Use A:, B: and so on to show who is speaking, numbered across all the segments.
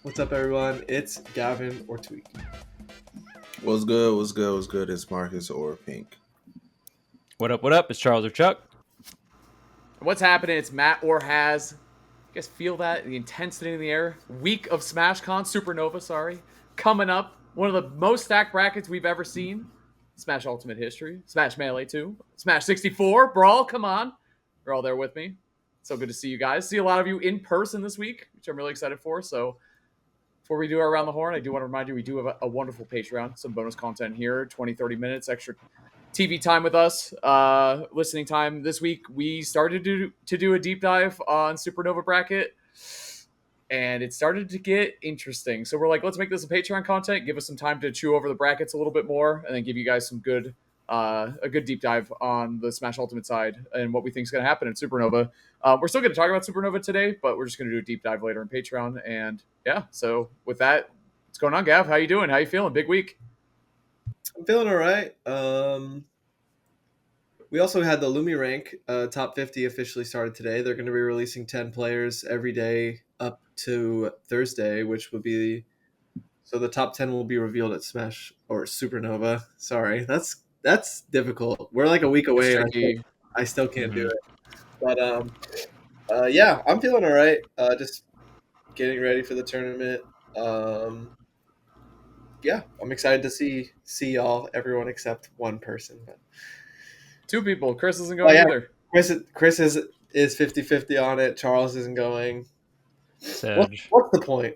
A: What's up, everyone? It's Gavin or Tweek.
B: What's good? What's good? What's good? It's Marcus or Pink.
C: What up? What up? It's Charles or Chuck.
D: What's happening? It's Matt or Haz. You guys feel that? The intensity in the air? Week of SmashCon, Supernova, coming up. One of the most stacked brackets we've ever seen. Smash Ultimate history. Smash Melee 2. Smash 64. Brawl, come on. You're all there with me. So good to see you guys. See a lot of you in person this week, which I'm really excited for. So before we do our Around the Horn, I do want to remind you we do have a wonderful Patreon. Some bonus content here, 20, 30 minutes, extra TV time with us, listening time. This week, we started to do a deep dive on Supernova bracket, and it started to get interesting. So we're like, let's make this a Patreon content, give us some time to chew over the brackets a little bit more, and then give you guys some a good deep dive on the Smash Ultimate side and what we think is going to happen in Supernova. We're still going to talk about Supernova today, but we're just going to do a deep dive later in Patreon. And yeah, so with that, what's going on, Gav? How you doing? How you feeling? Big week.
A: I'm feeling all right. We also had the LumiRank top 50 officially started today. They're going to be releasing 10 players every day up to Thursday, which will be so the top 10 will be revealed at Smash or Supernova. Sorry, that's difficult. We're like a week away. And I still can't do it. But yeah, I'm feeling all right. Just getting ready for the tournament. Yeah, I'm excited to see y'all, everyone except one person. But
D: two people. Chris isn't going either.
A: Chris is 50-50 on it. Charles isn't going. What's the point?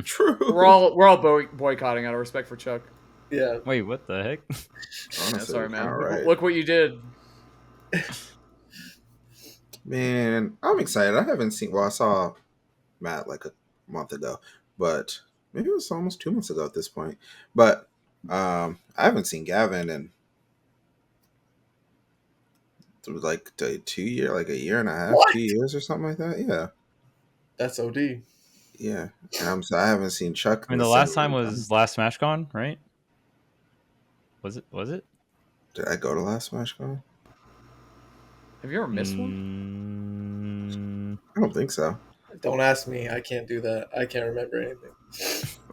B: True.
D: We're all boycotting out of respect for Chuck.
A: Yeah.
C: Wait, what the heck?
B: Honestly,
D: sorry, man.
B: Right.
D: Look what you did.
B: Man, I'm excited. I haven't seen. Well, I saw Matt like a month ago, but maybe it was almost 2 months ago at this point. But I haven't seen Gavin in like a year and a half,
A: What?
B: 2 years or something like that. Yeah,
A: that's OD.
B: Yeah, and I haven't seen Chuck.
C: I mean, the last time was last SmashCon, right? Was it?
B: Did I go to last SmashCon?
D: Have you ever missed one?
B: I don't think so.
A: Don't ask me. I can't do that. I can't remember anything.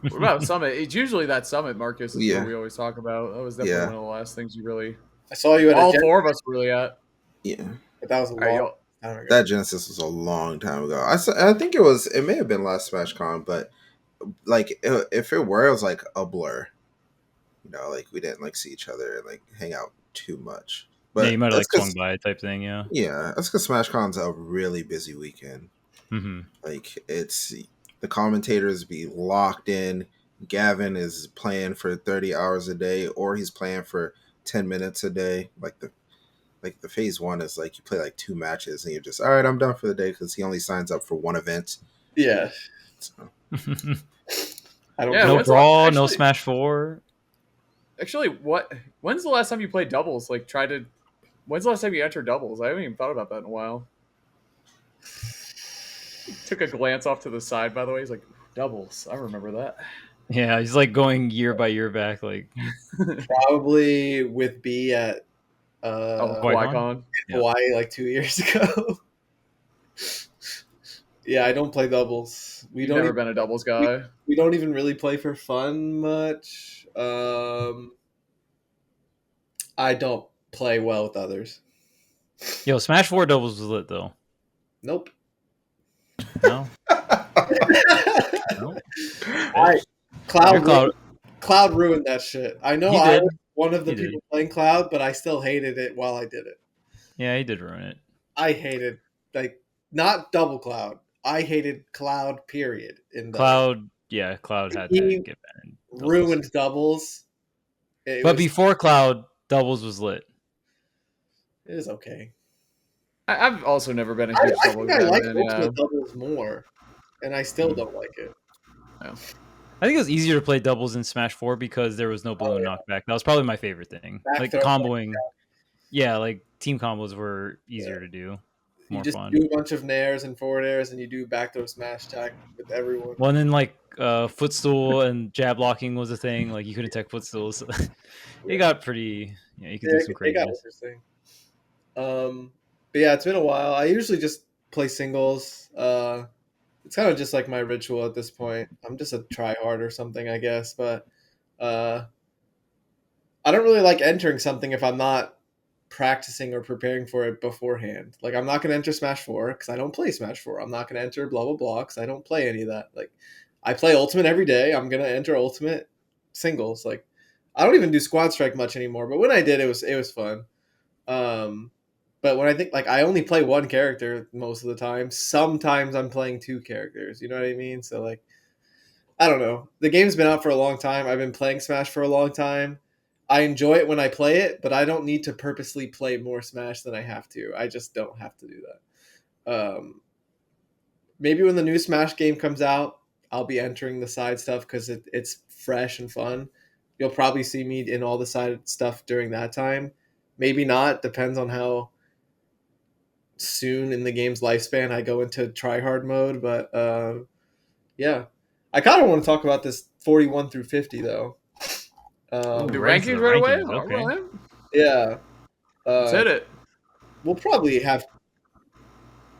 D: What about Summit? It's usually that Summit, Marcus, is what we always talk about. That was definitely one of the last things you really...
A: I saw you at
D: all four of us were really at.
B: Yeah.
A: But that was a long time ago.
B: That Genesis was a long time ago. I think it may have been last SmashCon, but like if it was like a blur. You know, like we didn't like see each other and like hang out too much. But
C: yeah, you might have like swung by type thing, yeah.
B: Yeah, that's because SmashCon's a really busy weekend.
C: Mm-hmm.
B: Like it's the commentators be locked in. Gavin is playing for 30 hours a day, or he's playing for 10 minutes a day. Like the phase one is like you play like 2 matches and you're just all right. I'm done for the day because he only signs up for one event.
A: Yeah.
B: So.
A: I don't.
C: No Brawl, no Smash 4.
D: Actually, when's the last time you played doubles? When's the last time you entered doubles? I haven't even thought about that in a while. Took a glance off to the side, by the way. He's like, doubles. I remember that.
C: Yeah, he's like going year by year back. Like
A: probably with B at
D: Hawaii
A: Hawaii like 2 years ago. Yeah, I don't play doubles.
D: You've never been a doubles guy.
A: We don't even really play for fun much. I don't play well with others.
C: Yo, Smash 4 doubles was lit though.
A: Nope.
C: No.
A: No. Cloud ruined that shit. I know I was one of the people playing Cloud, but I still hated it while I did it.
C: Yeah, he did ruin it.
A: I hated not double Cloud. I hated Cloud. Period.
C: Cloud had to get better.
A: Ruined doubles.
C: But before Cloud, doubles was lit.
A: It was okay.
D: I've also never been a huge doubles guy.
A: I like Ultimate doubles more, and I still don't like it.
D: Yeah.
C: I think it was easier to play doubles in Smash 4 because there was no balloon knockback. That was probably my favorite thing. Like comboing. Yeah, like team combos were easier to do.
A: You just do a bunch of nairs and forward airs, and you do backdoor smash attack with everyone.
C: Well, and then like footstool and jab blocking was a thing. Like you couldn't tech footstools. It got pretty. Yeah, you could do some crazy.
A: It got interesting. But yeah, it's been a while. I usually just play singles. It's kind of just like my ritual at this point. I'm just a tryhard or something, I guess. But I don't really like entering something if I'm not practicing or preparing for it beforehand. Like, I'm not going to enter Smash 4 because I don't play Smash 4. I'm not going to enter blah, blah, blah because I don't play any of that. Like, I play Ultimate every day. I'm going to enter Ultimate singles. Like, I don't even do Squad Strike much anymore. But when I did, it was fun. But when I think, like, I only play one character most of the time. Sometimes I'm playing two characters. You know what I mean? So, like, I don't know. The game's been out for a long time. I've been playing Smash for a long time. I enjoy it when I play it, but I don't need to purposely play more Smash than I have to. I just don't have to do that. Maybe when the new Smash game comes out, I'll be entering the side stuff because it's fresh and fun. You'll probably see me in all the side stuff during that time. Maybe not. Depends on how soon in the game's lifespan I go into tryhard mode. But yeah. I kind of want to talk about this 41 through 50, though.
D: The
C: Rank
D: rankings
C: the
D: right away?
C: rankings, okay.
D: All right.
A: Yeah.
D: Let's hit it.
A: We'll probably have,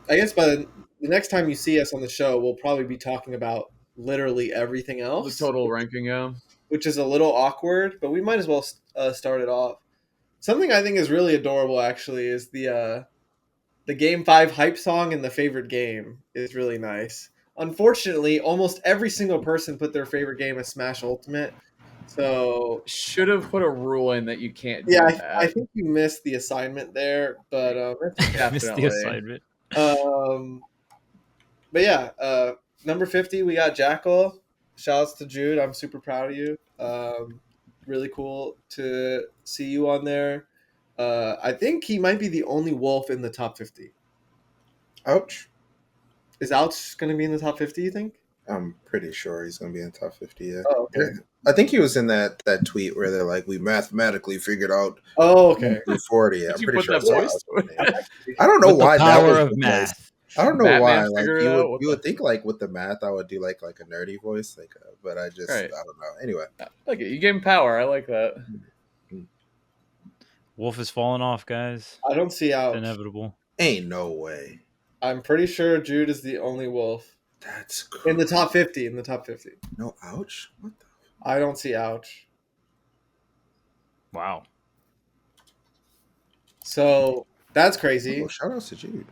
A: I guess by the next time you see us on the show, we'll probably be talking about literally everything
D: The
A: else.
D: total ranking, yeah.
A: Which is a little awkward, but we might as well start it off. Something I think is really adorable, actually, is the Game 5 hype song in the favorite game is really nice. Unfortunately, almost every single person put their favorite game as Smash Ultimate. So
D: Should have put a rule in that you can't do
A: yeah,
D: that.
A: I think you missed the assignment there, but
C: Missed the
D: Definitely.
C: assignment.
A: but yeah, number 50 we got Jackal. Shouts to Jude. I'm super proud of you. Really cool to see you on there. I think he might be the only wolf in the top 50.
B: Ouch.
A: Is Ouch going to be in the top 50, you think?
B: I'm pretty sure he's going to be in the top 50, yeah.
A: Oh, okay.
B: I think he was in that tweet where they're like, we mathematically figured out
A: Oh, okay.
B: through 40. Yeah, I'm
D: Did you
B: pretty
D: put
B: sure
D: that
B: it's
D: voice?
B: I don't know
C: With
B: why
C: the
B: that
C: power
B: was
C: of
B: the
C: math.
B: voice. I don't know
D: Batman
B: why. Like
D: figured it out?
B: you would think like with the math, I would do like a nerdy voice, like, but I just
D: Right.
B: I don't know. Anyway,
D: I like it. You gave him power. I like that.
C: Wolf is falling off, guys.
A: I don't see
C: It's
A: Ouch.
C: inevitable.
B: ain't no way.
A: I'm pretty sure Jude is the only wolf
B: That's
A: in the top 50. In the top 50.
B: No, ouch. What the?
A: I don't see Ouch.
C: Wow.
A: So that's crazy.
B: Oh, shout outs to Jude.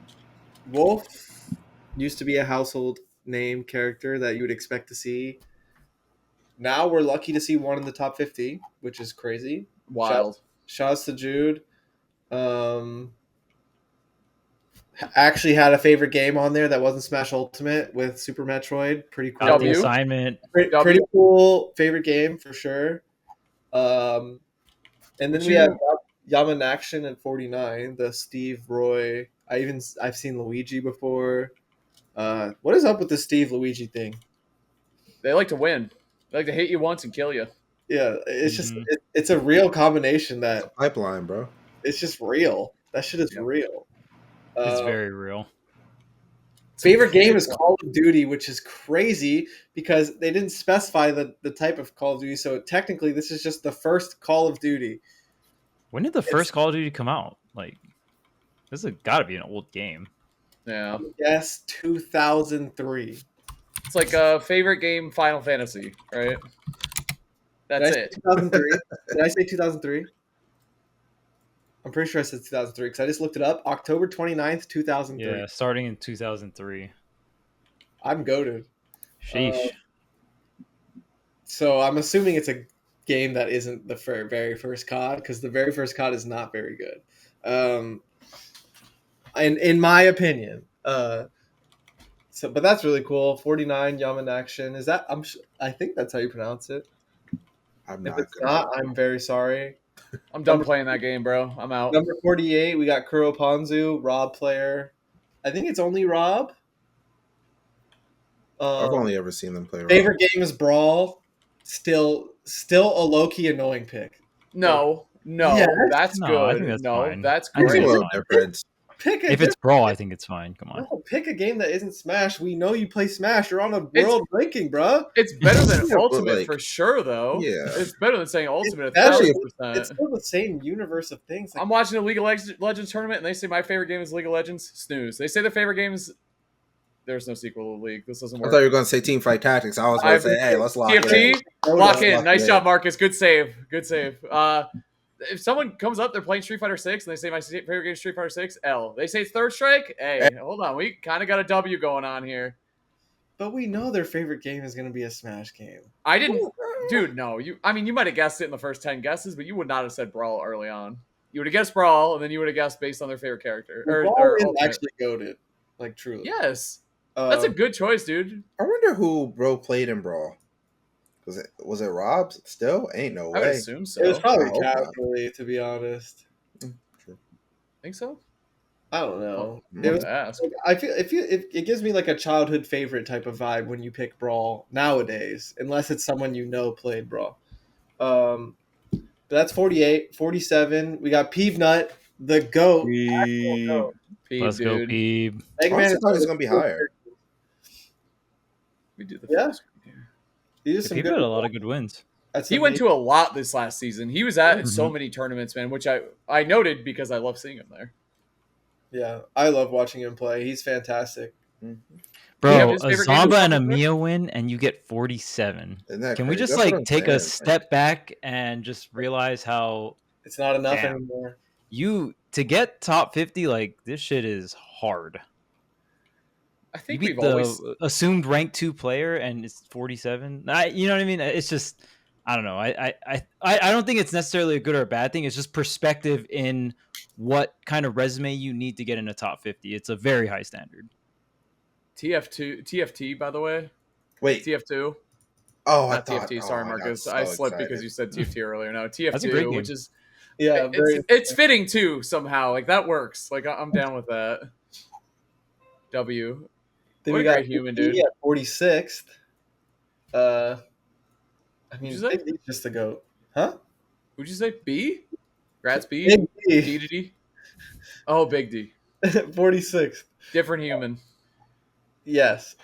A: Wolf used to be a household name character that you would expect to see. Now we're lucky to see one in the top 50, which is crazy.
D: Wild.
A: Shouts to Jude. Actually had a favorite game on there that wasn't Smash Ultimate with Super Metroid. Pretty cool.
C: Got the
D: W.
C: assignment.
A: Pretty cool favorite game for sure. And then we have Yamanaction at 49, the Steve Roy. I've seen Luigi before. What is up with the Steve Luigi thing?
D: They like to win. They like to hit you once and kill you.
A: Yeah, it's just it's a real combination that
B: Pipeline, bro.
A: it's just real. That shit is real.
C: It's very real.
A: Favorite game is Call of Duty, which is crazy because they didn't specify the type of Call of Duty. So technically, this is just the first Call of Duty.
C: When did the first Call of Duty come out? Like, this has got to be an old game.
D: Yeah.
A: Yes, 2003.
D: It's like a favorite game, Final Fantasy, right? That's it.
A: 2003. Did I say 2003? I'm pretty sure I said 2003 because I just looked it up. October 29th, 2003.
C: Yeah, starting in 2003.
A: I'm goated.
C: Sheesh.
A: So I'm assuming it's a game that isn't the very first COD because the very first COD is not very good. In my opinion. But that's really cool. 49 Yamanaction. Is that I think that's how you pronounce it.
B: I'm
A: If
B: not
A: it's not, I'm very sorry.
D: I'm done playing that game, bro. I'm out.
A: Number 48, we got Kuro Ponzu, Rob player. I think it's only Rob.
B: I've only ever seen them play.
A: Favorite game is Brawl. Still a low-key annoying pick.
D: No,
A: Yes.
D: that's
C: No,
D: good.
C: I think that's fine.
D: That's
C: I think
B: There's a
D: great.
C: it's
B: little
C: fine.
B: difference.
C: If it's Brawl, I think it's fine. Come on.
A: No, pick a game that isn't Smash. We know you play Smash. You're on a world ranking, bro.
D: It's better than
B: Yeah, but,
D: Ultimate
B: like,
D: for sure, though.
B: yeah.
D: It's better than saying Ultimate.
A: Actually,
D: 1,000%.
A: It's still the same universe of things. Like,
D: I'm watching a League of Legends tournament, and they say my favorite game is League of Legends. Snooze. They say their favorite game is There's no sequel to League. This doesn't
B: I
D: work.
B: thought you were going to say Teamfight Tactics. I was going to say, hey, let's lock it
D: TFT,
B: in.
D: lock in.
B: Lock
D: Nice
B: it
D: job,
B: in.
D: Marcus. Good save. Good save. If someone comes up, they're playing Street Fighter 6, and they say my favorite game is Street Fighter 6, L. They say it's Third Strike. Hey, hold on. We kind of got a W going on here.
A: But we know their favorite game is going to be a Smash game.
D: I didn't, dude. No, you might have guessed it in the first 10 guesses, but you would not have said Brawl early on. You would have guessed Brawl, and then you would have guessed based on their favorite character.
A: Brawl is
D: Ultimate.
A: actually goated, like truly.
D: Yes, that's a good choice, dude.
B: I wonder who bro played in Brawl. Was it Rob still? Ain't no way.
D: I would assume so.
A: It was probably
B: I hope not.
A: casually, to be honest.
D: Think so.
A: I don't know.
B: Oh,
A: It was.
D: Ask.
A: I feel it gives me like a childhood favorite type of vibe when you pick Brawl nowadays, unless it's someone you know played Brawl. But that's 48, 47. We got Peevnut, the GOAT. Actual GOAT.
D: Peeb,
C: Let's go,
D: dude.
C: Peeb.
B: I honestly thought it was going to be higher.
D: We do the
A: Yeah.
D: first one here.
A: He did some
C: Peeb
A: good.
C: had a lot of good wins.
A: That's
D: He went
A: amazing.
D: to a lot this last season. He was at so
C: Mhm.
D: many tournaments, man, which I noted because I love seeing him there.
A: Yeah, I love watching him play. He's fantastic.
C: Bro,
D: Yeah,
C: a
D: his favorite game
C: Zomba
D: was
C: and a
D: Soccer?
C: Mia win, and you get 47.
B: Isn't that
C: Can we
B: crazy?
C: just
B: That's what
C: like
B: I'm
C: take a
B: saying.
C: step back and just realize how
A: It's not enough
C: Damn.
A: anymore.
C: you to get top 50? Like this shit is hard.
D: I
C: You
D: think
C: beat
D: we've
C: the
D: always
C: assumed rank 2 player, and it's 47. You know what I mean? It's just I don't know. I don't think it's necessarily a good or a bad thing. It's just perspective in what kind of resume you need to get in a top 50. It's a very high standard.
D: TFT, by the way.
B: Wait.
D: TF2.
B: Oh, I
D: Not
B: thought.
D: TFT. Sorry,
B: I got
D: Marcus.
B: so
D: I slipped
B: excited.
D: because you said TFT earlier. No,
C: That's a great
D: TF2,
C: game.
D: which is
A: Yeah, very.
D: it's fitting too somehow. Like that works. Like I'm down with that. W.
A: Then
D: What
A: we
D: a
A: got
D: great human,
A: Big
D: dude.
A: D at 46th. I mean,
D: What'd you say?
A: Big D's just a goat, huh?
D: Would you say B? Grats B?
A: Big
D: D
A: D,
D: to D? Oh, Big D.
A: 46th.
D: Different human.
A: Yes.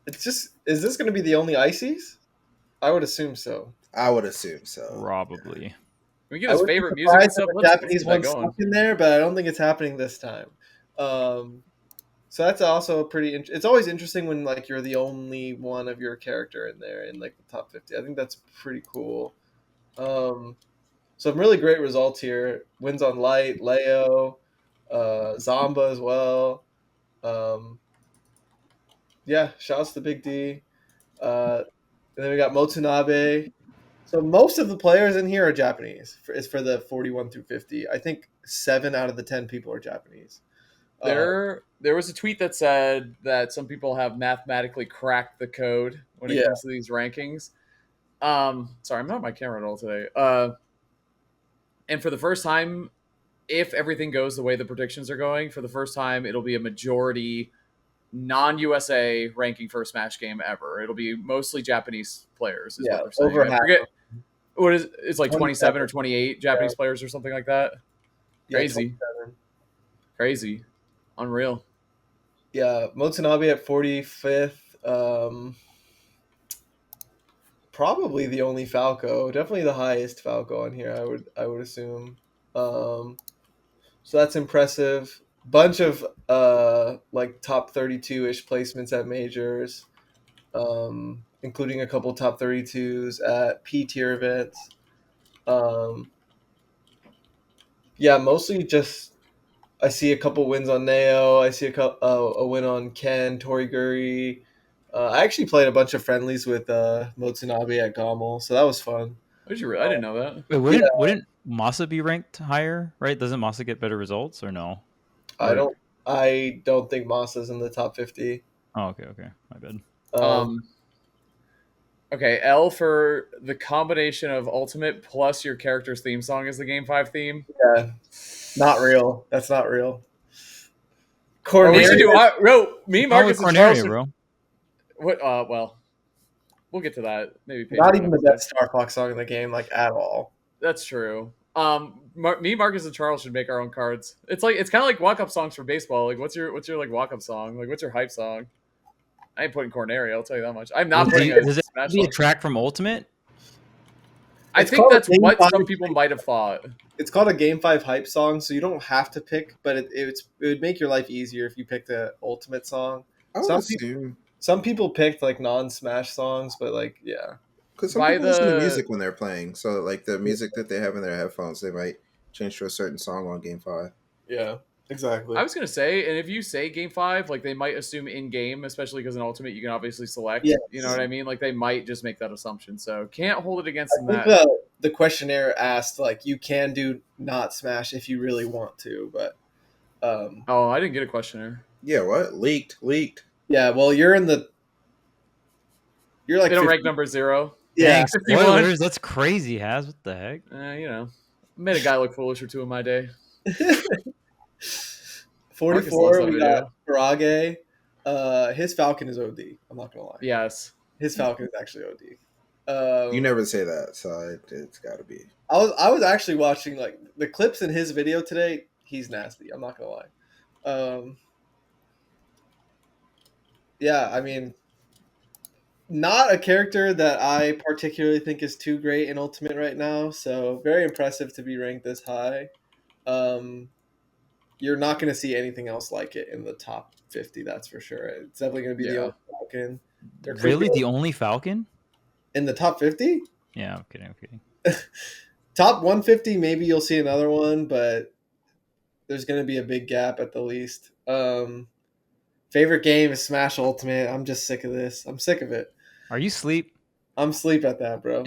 A: It's just. Is this going to be the only ices? I would assume so.
B: I would assume so.
C: Probably.
D: Can we get
A: I
D: his
A: would be
D: favorite music and
A: surprised
D: stuff?
A: if the
D: Let's
A: Japanese
D: get
A: one
D: that going.
A: stuck in there, but I don't think it's happening this time. So that's also a pretty. It's always interesting when like you're the only one of your character in there in like the top 50. I think that's pretty cool. Some really great results here. Wins on Light, Leo, Zomba as well. Yeah, shouts to Big D. And then we got Motonabe. So most of the players in here are Japanese. It's for the 41 through 50. I think 7 out of the 10 people are Japanese.
D: There was a tweet that said that some people have mathematically cracked the code when it
A: Yeah.
D: comes to these rankings. Sorry, I'm not on my camera at all today. And for the first time, if everything goes the way the predictions are going, for the first time, it'll be a majority non-USA ranking for a Smash game ever. It'll be mostly Japanese players. Is
A: Yeah,
D: what they're saying.
A: over
D: I
A: half.
D: forget what is it's like 27
A: 27.
D: or 28 Japanese players or something like that.
A: Yeah,
D: Crazy.
A: 27.
D: Crazy, unreal.
A: Yeah, Motonabe at 45th. Probably the only Falco. Definitely the highest Falco on here. I would assume. So that's impressive. Bunch of like top 32-ish placements at majors, including a couple top 32s at P tier events. Yeah, mostly just I see a couple wins on Neo. I see a win on Ken, Toriguri. I actually played a bunch of friendlies with Motonabe at Gommel, so that was fun.
D: I didn't know that.
C: Wait, wouldn't Masa be ranked higher? Right? Doesn't Masa get better results or no?
A: I don't think Masa's in the top 50.
C: Oh, okay, my bad.
D: Okay, L for the combination of Ultimate plus your character's theme song is the Game 5 theme.
A: Yeah, not real. That's not real.
D: Or we should do
C: What's
D: me,
C: wrong
D: Marcus,
C: with
D: and Charles.
C: Corneria, bro?
D: What? Well, we'll get to that. Maybe
A: Not even the best Star Fox song in the game, like at all.
D: That's true. Me, Marcus, and Charles should make our own cards. It's kind of like walk-up songs for baseball. Like, what's your like walk-up song? Like, what's your hype song? I ain't putting Corneria. I'll tell you that much. I'm not putting
C: Does it
D: Smash
C: be a
D: song.
C: track from Ultimate?
D: I
A: It's
D: think
A: called
D: that's
A: Game
D: what
A: 5
D: some people might have thought.
A: it's called a Game 5 hype song, so you don't have to pick, but it would make your life easier if you picked the ultimate song.
B: I would assume
A: Some people picked like non-Smash songs, but like yeah.
B: because some
D: By
B: people listen to
D: the-
B: music when they're playing. So like the music that they have in their headphones, they might change to a certain song on Game 5.
A: Yeah, exactly.
D: I was gonna say, and if you say Game 5, like they might assume in game, especially because in Ultimate you can obviously select.
A: Yes.
D: You know what I mean? Like they might just make that assumption. So can't hold it against
A: I
D: them.
A: think
D: That
A: the questionnaire asked like you can do not Smash if you really want to, but
D: oh, I didn't get a questionnaire.
B: Yeah, what? Leaked.
A: yeah, well you're like
D: They don't
A: 50
D: rank number 0.
A: Yeah,
C: Dang,
D: 51.
C: spoilers. That's crazy, Haz. What the heck?
D: You know, made a guy look foolish or two in my day.
A: 44.
D: that
A: We
D: video.
A: got Karage. His Falcon is OD. I'm not gonna lie.
D: Yes.
A: His Falcon is actually OD.
B: You never say that, so it's got to be.
A: I was actually watching like the clips in his video today. He's nasty. I'm not gonna lie. Yeah, I mean, not a character that I particularly think is too great in Ultimate right now. So very impressive to be ranked this high. You're not going to see anything else like it in the top 50. That's for sure. It's definitely going to be the
D: Yeah.
A: old Falcon. There could
C: Really,
A: be-
C: the only Falcon?
A: in the top 50?
C: Yeah, I'm kidding.
A: Top 150, maybe you'll see another one, but there's going to be a big gap at the least. Favorite game is Smash Ultimate. I'm just sick of this. I'm sick of it.
C: Are you sleep?
A: I'm sleep at that, bro.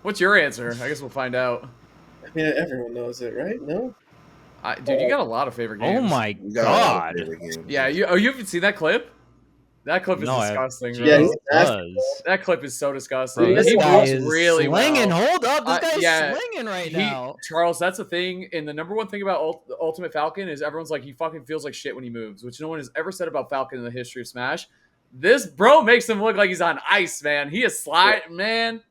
D: What's your answer? I guess we'll find out.
A: I mean, everyone knows it, right? No?
D: Dude, you got a lot of favorite games.
C: Oh my
B: You got a lot of
C: god.
B: favorite games.
D: Yeah, you haven't seen that clip? That clip is
C: No, I-
D: disgusting, bro.
A: Yeah,
C: It
A: he's nasty.
C: does.
D: That clip is so disgusting.
C: Bro, this
D: He
C: guy
D: moves
C: is
D: really
C: slinging.
D: well.
C: Hold up, this guy's
D: yeah,
C: slinging right now.
D: Charles, that's the thing. And the number one thing about the Ultimate Falcon is everyone's like, he fucking feels like shit when he moves, which no one has ever said about Falcon in the history of Smash. This bro makes him look like he's on ice, man. He is sliding, man.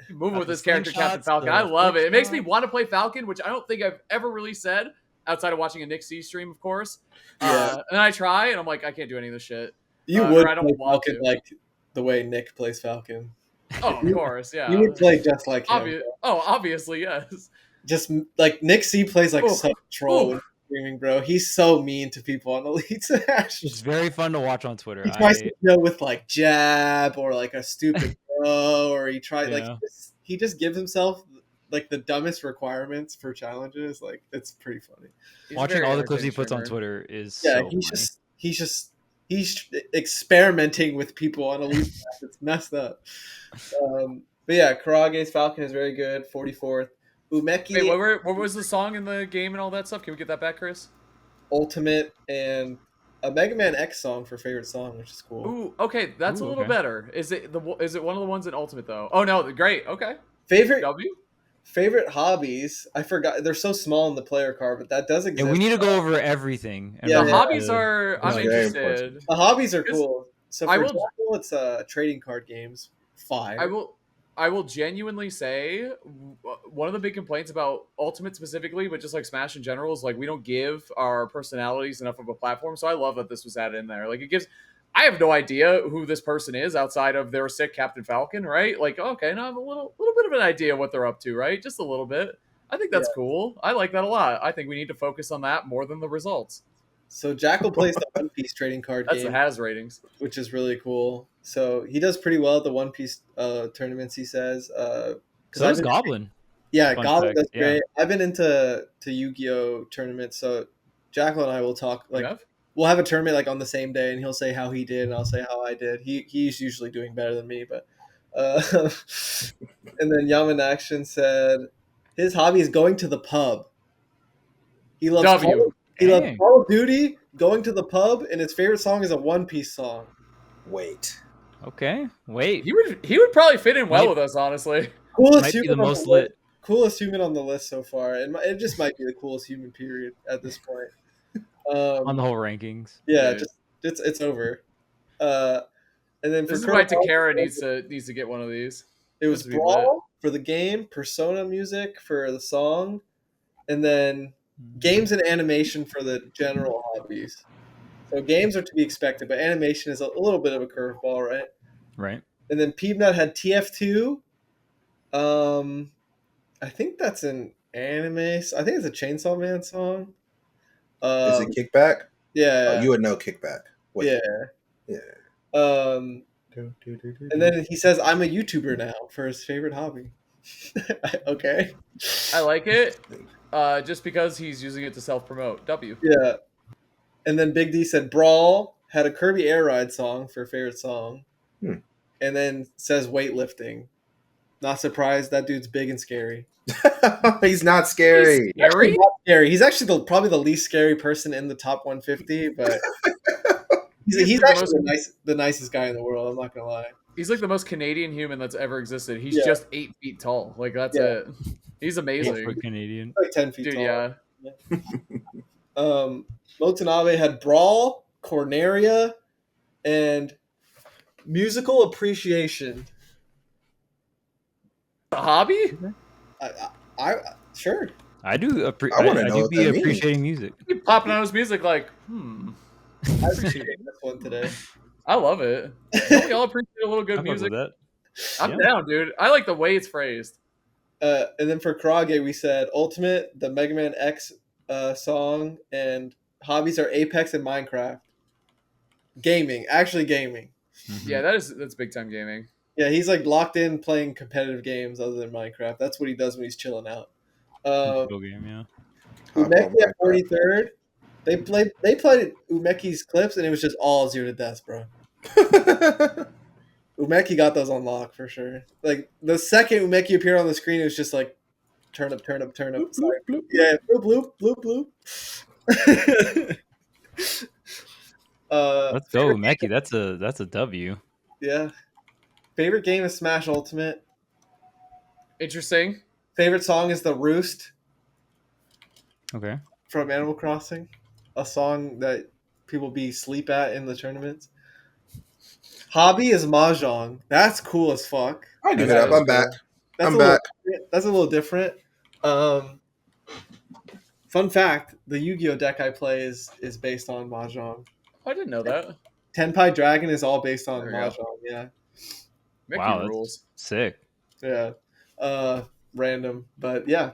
D: Moving with
C: The
D: this character, Captain
C: slingshots,
D: Falcon.
C: the
D: I love it. It makes
C: flick
D: me
C: shot.
D: want to play Falcon, which I don't think I've ever really said outside of watching a Nick C stream, of course.
A: Yeah.
D: And I try, and I'm like, I can't do any of this shit.
A: You
D: Or
A: would
D: I don't
A: play
D: want
A: Falcon
D: to.
A: like the way Nick plays Falcon.
D: Oh, of course, yeah.
A: You would play just like him.
D: Obviously, yes.
A: Just like Nick C plays like
D: Oof.
A: such a troll
D: Oof.
A: when streaming, bro. He's so mean to people on Elite Smash.
C: It's very fun to watch on Twitter.
A: He tries to go with like jab or like a stupid throw, or he tries like
C: Yeah.
A: he just gives himself like the dumbest requirements for challenges. Like it's pretty funny.
D: He's a
C: Watching
D: very
C: all the clips he
D: entertaining
C: puts on
D: streamer.
C: Twitter is
A: Yeah,
C: so funny.
A: he's experimenting with people on Elite Smash. It's messed up. But yeah, Karage's Falcon is very good. 44th. Umeki
D: Wait, what was the song in the game and all that stuff? Can we get that back, Chris?
A: Ultimate and a Mega Man X song for favorite song, which is cool.
D: Ooh, okay, that's
C: Ooh,
D: a little
C: okay.
D: better. Is it one of the ones in Ultimate though? Oh no, great. Okay,
A: Favorite
D: W.
A: hobbies. I forgot they're so small in the player card, but that does exist.
C: Yeah, we need to go over everything. and
A: Yeah,
D: The
A: yeah.
D: hobbies are. I'm
B: It's very
D: interested.
A: The hobbies are
D: Because
A: cool. So
D: I
A: for
D: will-
A: example, it's trading card games. 5.
D: I will genuinely say one of the big complaints about Ultimate specifically, but just like Smash in general, is like we don't give our personalities enough of a platform. So I love that this was added in there. Like it gives. I have no idea who this person is outside of their sick Captain Falcon, right? Like okay, now I have a little bit of an idea what they're up to, right? Just a little bit. I think that's cool. I like that a lot. I think we need to focus on that more than the results.
A: So Jackal plays the One Piece trading card
D: That's
A: game,
D: the Has ratings.
A: which is really cool. So he does pretty well at the One Piece tournaments. He says,
C: So does Goblin.
A: Yeah,
C: Fun
A: Goblin
C: fact,
A: does
C: yeah.
A: great. I've been into Yu-Gi-Oh tournaments, so Jackal and I will talk. Like
D: You have?
A: we'll have a tournament like on the same day, and he'll say how he did, and I'll say how I did. He's usually doing better than me, but. And then Yaman Action said his hobby is going to the pub. He loves
D: W.
A: He loves
C: Dang.
A: Call of Duty, going to the pub, and his favorite song is a One Piece song.
B: Wait.
C: Okay, wait.
D: He would probably fit in well
C: Might-
D: with us, honestly.
A: Coolest
C: Might be
A: human
C: the
A: on
C: most
A: list.
C: lit.
A: Coolest human on the list so far, and it just might be the coolest human period at this point.
C: On the whole rankings.
A: Yeah,
D: Dude.
A: just it's over. And then for
D: This is
A: Colonel
D: why Takara
A: Ball,
D: needs to get one of these.
A: it was
D: this would be
A: Brawl for the game, Persona music for the song, and then games and animation for the general hobbies. So games are to be expected, but animation is a little bit of a curveball, right?
C: Right.
A: And then Peanut had TF2. I think that's in anime. I think it's a Chainsaw Man song.
B: Is it Kickback?
A: Yeah.
B: Oh, you would know Kickback. Wait.
A: Yeah.
B: Yeah.
A: And then he says, "I'm a YouTuber now" for his favorite hobby. Okay.
D: I like it. Just because he's using it to self-promote. W.
A: Yeah. And then Big D said, "Brawl had a Kirby Air Ride song for favorite song."
B: Hmm.
A: And then says weightlifting. Not surprised. That dude's big and scary.
B: He's not scary.
D: He's scary?
A: Not scary. He's actually probably the least scary person in the top 150, but he's actually the nicest guy in the world. I'm not gonna lie.
D: He's like the most Canadian human that's ever existed. He's
A: Yeah.
D: just 8 feet tall. Like that's it. He's amazing.
C: For Canadian.
A: Like 10 feet
D: Dude,
A: tall.
D: yeah.
A: Motanabe had Brawl, Corneria, and musical appreciation.
D: A hobby?
A: I sure.
C: I do.
B: I wanna know
C: do
B: what
C: be
B: that means.
C: appreciating music.
D: He popping on his music like,
A: I appreciate this one today.
D: I love it. Don't we all appreciate a little
C: I
D: good
C: fuck with
D: music?
C: that.
D: I'm
C: Yeah.
D: down, dude. I like the way it's phrased.
A: And then for Karage, we said Ultimate, the Mega Man X song, and hobbies are Apex and Minecraft. Gaming, actually gaming.
C: Mhm.
D: Yeah, that's big time gaming.
A: Yeah, he's like locked in playing competitive games other than Minecraft. That's what he does when he's chilling out.
C: Video game, yeah.
A: Umeki at 43rd. They played Umeki's clips and it was just all 0 to deaths, bro. Umeki got those on lock for sure. Like the second Umeki appeared on the screen, it was just like turn up, turn up, turn up.
B: Bloop, bloop, bloop.
A: Yeah, bloop, bloop, bloop.
C: Let's go, Meki. That's a W.
A: Yeah. Favorite game is Smash Ultimate.
D: Interesting.
A: Favorite song is The Roost
C: Okay.
A: from Animal Crossing. A song that people be sleep at in the tournaments. Hobby is Mahjong. That's cool as fuck.
B: I'll give it
D: That
B: up.
D: is
B: I'm back.
A: That's
B: I'm
A: a little
B: back.
A: different. That's a little different. Fun fact: the Yu-Gi-Oh deck I play is based on Mahjong.
D: I didn't know that.
A: Tenpai Dragon is all based on
D: There we go.
A: Mahjong. Yeah,
D: Mickey
C: Wow, that's
D: rules.
C: sick.
A: yeah. Random, but yeah.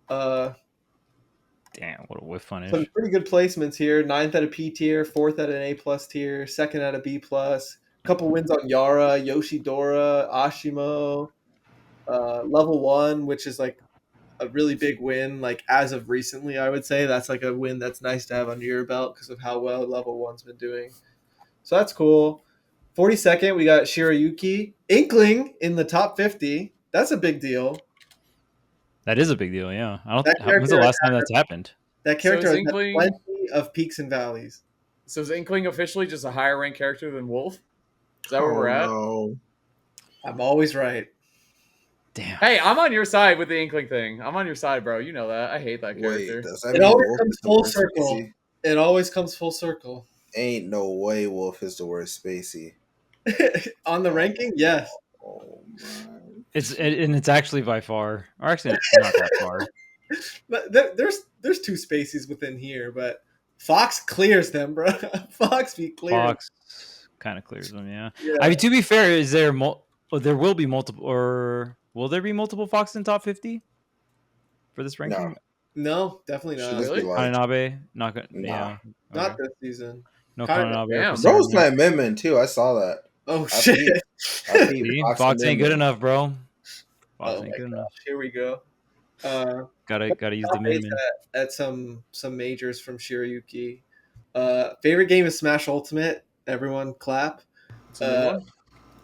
C: Damn, what a whiff punish.
A: Some pretty good placements here. 9th at a P tier, 4th at an A plus tier, 2nd at a B plus. Couple wins on Yara, Yoshidora, Ashimo. Level 1, which is like a really big win. Like as of recently, I would say that's like a win that's nice to have under your belt because of how well Level 1's been doing. So that's cool. 42nd, we got Shirayuki. Inkling in the top 50. That's a big deal.
C: That is a big deal, yeah. I don't.
A: That
C: When's the
A: character
C: last time that's happened?
A: That character
D: is
A: has
D: Inkling-
A: plenty of peaks and valleys.
D: So is Inkling officially just a higher ranked character than Wolf? Is that where we're at?
B: No.
A: I'm always right.
C: Damn.
D: Hey, I'm on your side with the Inkling thing. I'm on your side, bro. You know that. I hate that
B: Wait,
D: character.
B: does that
A: It
B: mean
A: always
B: Wolf
A: comes
B: is the
A: full
B: worst
A: circle.
B: Spacey?
A: It always comes full circle.
B: Ain't no way Wolf is the worst Spacey.
A: On the ranking, yes.
B: Oh man.
C: It's actually by far, or actually not that far.
A: But there's two spaces within here, but Fox clears them, bro. Fox be clear.
C: Fox kind of clears them, yeah.
A: Yeah.
C: I mean, to be fair, is there there will be multiple, or will there be multiple Fox in top 50 for this ranking?
A: No, definitely
B: Should
A: not.
B: this be
D: Really?
B: like
C: Kananabe, not good.
B: Nah.
C: Yeah,
A: Not
C: okay.
A: this season.
C: No
A: Kananabe.
C: Kananabe.
D: Damn.
C: or
B: Bro was
C: Kasarina.
B: playing Min too. I saw that.
A: Oh
B: I
A: shit.
B: I beat
C: See,
B: Fox
C: Fox
B: and
C: ain't good
B: Min.
C: enough, bro. Fox
A: Oh
C: ain't
A: my
C: good
A: gosh,
C: enough.
A: here we go.
C: Gotta use the
A: Top eight
C: min.
A: at some majors from Shirayuki. Favorite game is Smash Ultimate. Everyone clap.
D: It's a good one.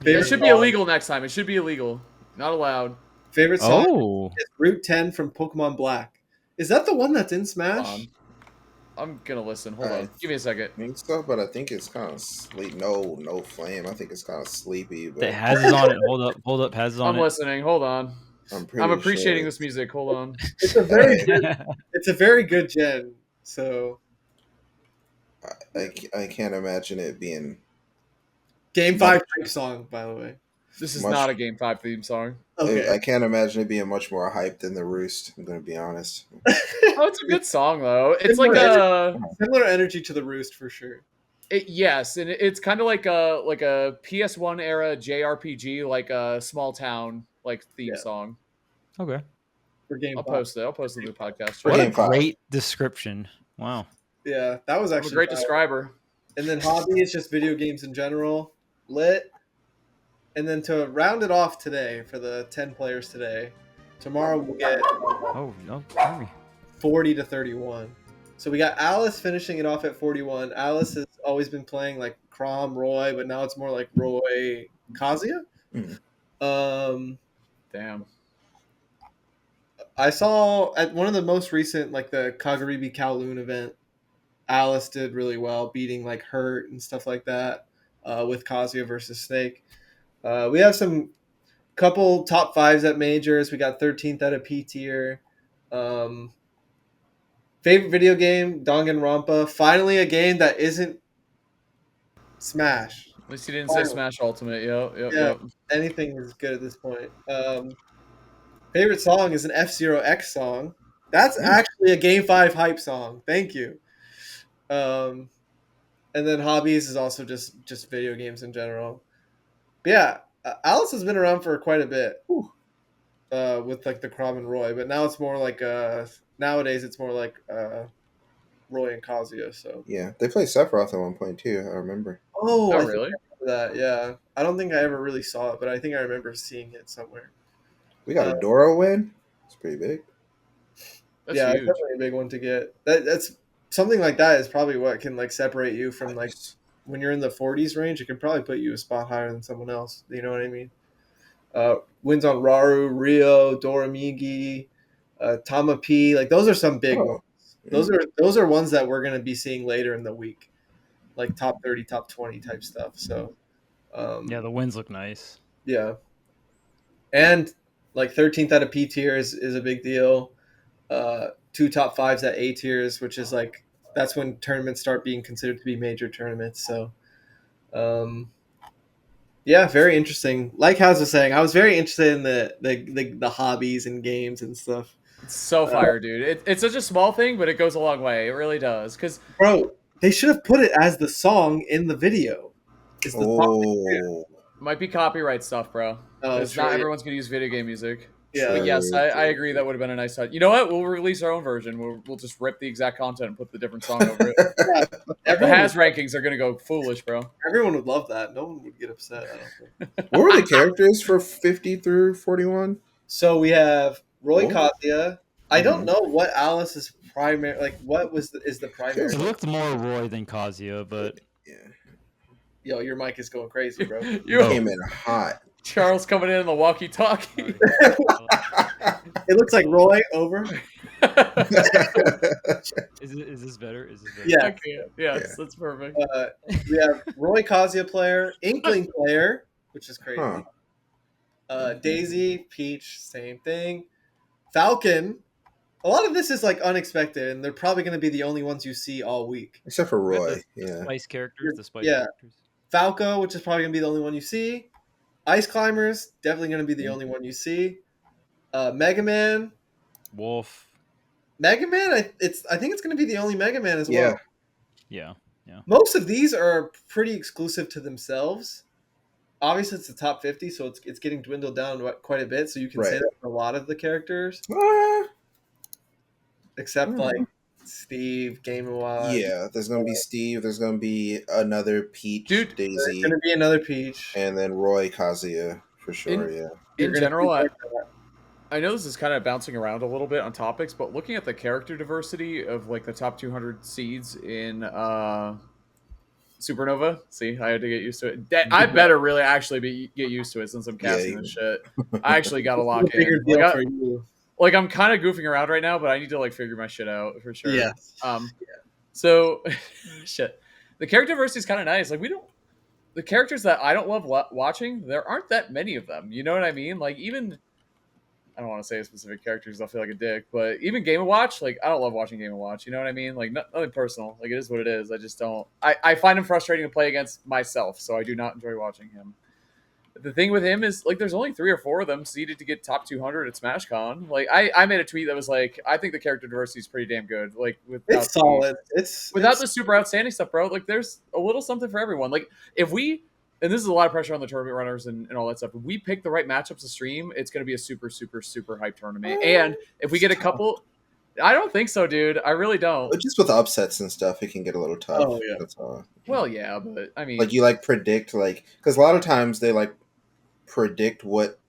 A: Favorite
D: It should be
A: song-
D: illegal next time. It should be illegal. Not allowed.
A: Favorite song
C: Oh,
A: is Route 10 from Pokemon Black. Is that the one that's in Smash?
D: Hold on. I'm gonna listen. Hold
B: Alright.
D: on. Give me a second.
B: I think so, but I think it's kind of sleep. No flame. I think it's kind of sleepy. But
C: it has it on it. Hold up, has it on
D: I'm listening. Hold on.
B: I'm pretty.
D: I'm appreciating
B: sure
D: this music. Hold on.
A: It's a very
C: it.
A: it's a very good gen. So
B: I can't imagine it being.
A: Game 5 hype song, by the way.
D: This is
B: Much-
D: not a Game 5 theme song.
A: Okay.
B: I can't imagine it being much more hyped than the Roost. I'm gonna be honest.
D: Oh, it's a good song though. It's like
A: Similar
D: a
A: Similar energy to the Roost for sure.
D: yes, and it's kind of like a PS1 era JRPG, like a small town like theme
A: Yeah.
D: song.
C: Okay.
A: for game
D: I'll
A: 5.
D: post it. I'll post it in the podcast.
B: For
C: What
B: game
C: a
B: 5.
C: great description. Wow.
A: Yeah, that was
D: I'm a
A: actually
D: great
A: fire.
D: describer.
A: And then hobby is just video games in general. Lit. And then to round it off today for the 10 players today, tomorrow we'll get
C: Oh, no. Hurry.
A: 40 to 31. So we got Alice finishing it off at 41. Alice has always been playing like Crom, Roy, but now it's more like Roy, Kazuya.
D: Damn.
A: I saw at one of the most recent, like the Kagaribi Kowloon event, Alice did really well, beating like Hurt and stuff like that with Kazuya versus Snake. We have some couple top 5s at majors. We got 13th at a P tier. Favorite video game, Danganronpa. Finally a game that isn't Smash.
D: At least you didn't say Smash Ultimate. Yep.
A: Anything is good at this point. Favorite song is an F-Zero X song. That's actually a Game 5 hype song. Thank you. And then hobbies is also just video games in general. But yeah, Alice has been around for quite a bit with like the Crom and Roy, but now it's more like nowadays it's more like Roy and Kazuya. So
B: Yeah, they played Sephiroth at one point too. I remember.
A: oh, I think
D: really?
A: I remember that. Yeah, I don't think I ever really saw it, but I think I remember seeing it somewhere.
B: We got a Dora win. It's pretty big.
D: That's
A: yeah,
D: huge.
A: it's definitely a big one to get. That's something like that is probably what can like separate you from like when you're in the 40s range. It can probably put you a spot higher than someone else. You know what I mean? Wins on Raru, Rio, Doramigi, Tama P. Like those are some big ones. Those are ones that we're gonna be seeing later in the week, like top 30, top 20 type stuff. So
C: Yeah, the wins look nice.
A: yeah, and like 13th out of P tier is a big deal. 2 top 5s at A tiers, which is like that's when tournaments start being considered to be major tournaments. So yeah, very interesting. Like Haz was saying, I was very interested in the hobbies and games and stuff.
D: It's so fire, dude. It's such a small thing, but it goes a long way. It really does. Because
A: Bro, they should have put it as the song in the video. Is the song
D: might be copyright stuff, bro.
A: Oh,
D: Because
A: sure,
D: not
A: yeah.
D: everyone's gonna use video game music.
A: Yeah.
D: But yes, I agree. That would have been a nice touch. You know what? We'll release our own version. We'll just rip the exact content and put the different song over it. The
A: Everyone,
D: Haz rankings are gonna go foolish, bro.
A: everyone would love that. No one would get upset. I don't think.
B: What were the characters for 50 through 41?
A: So we have Roy
B: Oh.
A: Kazuya. I don't know what Alice's primary, like what is the primary.
C: It looked more Roy than Kazuya, but
B: Yeah,
A: Yo, your mic is going crazy, bro.
D: You
B: came in hot.
D: Charles coming in the walkie-talkie.
A: It looks like Roy over.
C: is this better? Is this better?
A: Yeah.
D: Okay. Yes, that's perfect.
A: We have Roy Kazuya player, Inkling player, which is crazy. Daisy, Peach, same thing. Falcon. A lot of this is like unexpected, and they're probably going to be the only ones you see all week.
B: Except for
C: We got
B: Roy.
C: the
B: Yeah.
C: Spice characters. The Spice
A: Yeah.
C: characters.
A: Falco, which is probably going to be the only one you see. Ice Climbers, definitely going to be the only one you see. Mega Man.
C: Wolf.
A: Mega Man, I think it's going to be the only Mega Man as well.
B: Yeah.
C: Yeah.
A: Most of these are pretty exclusive to themselves. Obviously, it's the top 50, so it's getting dwindled down quite a bit. So you can say
B: Right.
A: that for a lot of the characters, except like Steve, Game & Watch.
B: Yeah, there's gonna be Steve. There's gonna be another Peach,
D: Dude,
A: There's
B: Daisy,
A: going to be another Peach.
B: and then Roy Kazuya for sure. Yeah.
A: You're
D: In
A: gonna
D: general,
A: see
D: I know this is kind of bouncing around a little bit on topics, but looking at the character diversity of like the top 200 seeds in Supernova, see, I had to get used to it. I better really actually get used to it since I'm casting this shit. I actually got to lock
A: it's a bigger
D: in.
A: deal for you.
D: Like I'm kind of goofing around right now, but I need to like figure my shit out for sure.
A: Yeah.
D: So, shit. The character diversity is kind of nice. Like the characters that I don't love watching, there aren't that many of them. You know what I mean? Like even. I don't want to say specific characters. I'll feel like a dick, but even Game & Watch, like I don't love watching Game & Watch. You know what I mean? Like nothing personal. Like it is what it is. I just don't. I find him frustrating to play against myself, so I do not enjoy watching him. But the thing with him is like there's only 3 or 4 of them seeded to get top 200 at SmashCon. Like I made a tweet that was like I think the character diversity is pretty damn good. Like
A: It's solid.
D: without the super outstanding stuff, bro. Like there's a little something for everyone. Like if we and this is a lot of pressure on the tournament runners and all that stuff. If we pick the right matchups to stream, it's going to be a super, super, super hype tournament. And if we get a couple, I don't think so, dude. I really don't.
B: But just with upsets and stuff, it can get a little tough.
A: Oh, yeah.
B: That's all.
D: Well, yeah, but I mean,
B: Like you like predict because a lot of times they like predict what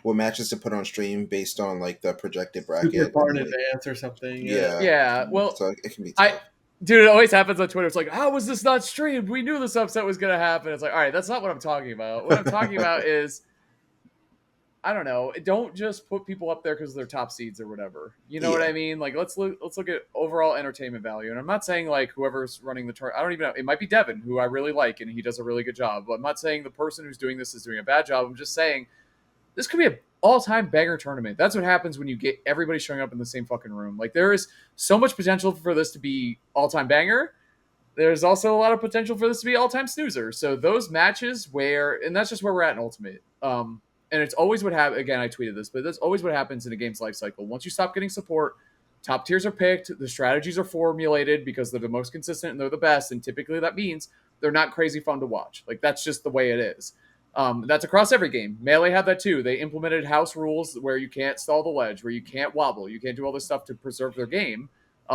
B: matches to put on stream based on like the projected bracket.
A: Super far in
B: like,
A: advance or something.
B: Yeah.
D: Well,
B: so it can be tough.
D: Dude, it always happens on Twitter. It's like, how was this not streamed? We knew this upset was going to happen. It's like, all right, that's not what I'm talking about. What I'm talking about is, I don't know. Don't just put people up there because they're top seeds or whatever. You know what I mean? Like, let's look at overall entertainment value. And I'm not saying like whoever's running the tournament. I don't even know. It might be Devin, who I really like, and he does a really good job. But I'm not saying the person who's doing this is doing a bad job. I'm just saying this could be an all-time banger tournament. That's what happens when you get everybody showing up in the same fucking room. Like, there is so much potential for this to be all-time banger. There's also a lot of potential for this to be all-time snoozer. So those matches and that's just where we're at in Ultimate. And it's always what happens. Again, I tweeted this, but that's always what happens in a game's life cycle. Once you stop getting support, top tiers are picked, the strategies are formulated because they're the most consistent and they're the best. And typically that means they're not crazy fun to watch. Like, that's just the way it is. That's across every game. Melee had that too. They implemented house rules where you can't stall the ledge, where you can't wobble, you can't do all this stuff to preserve their game,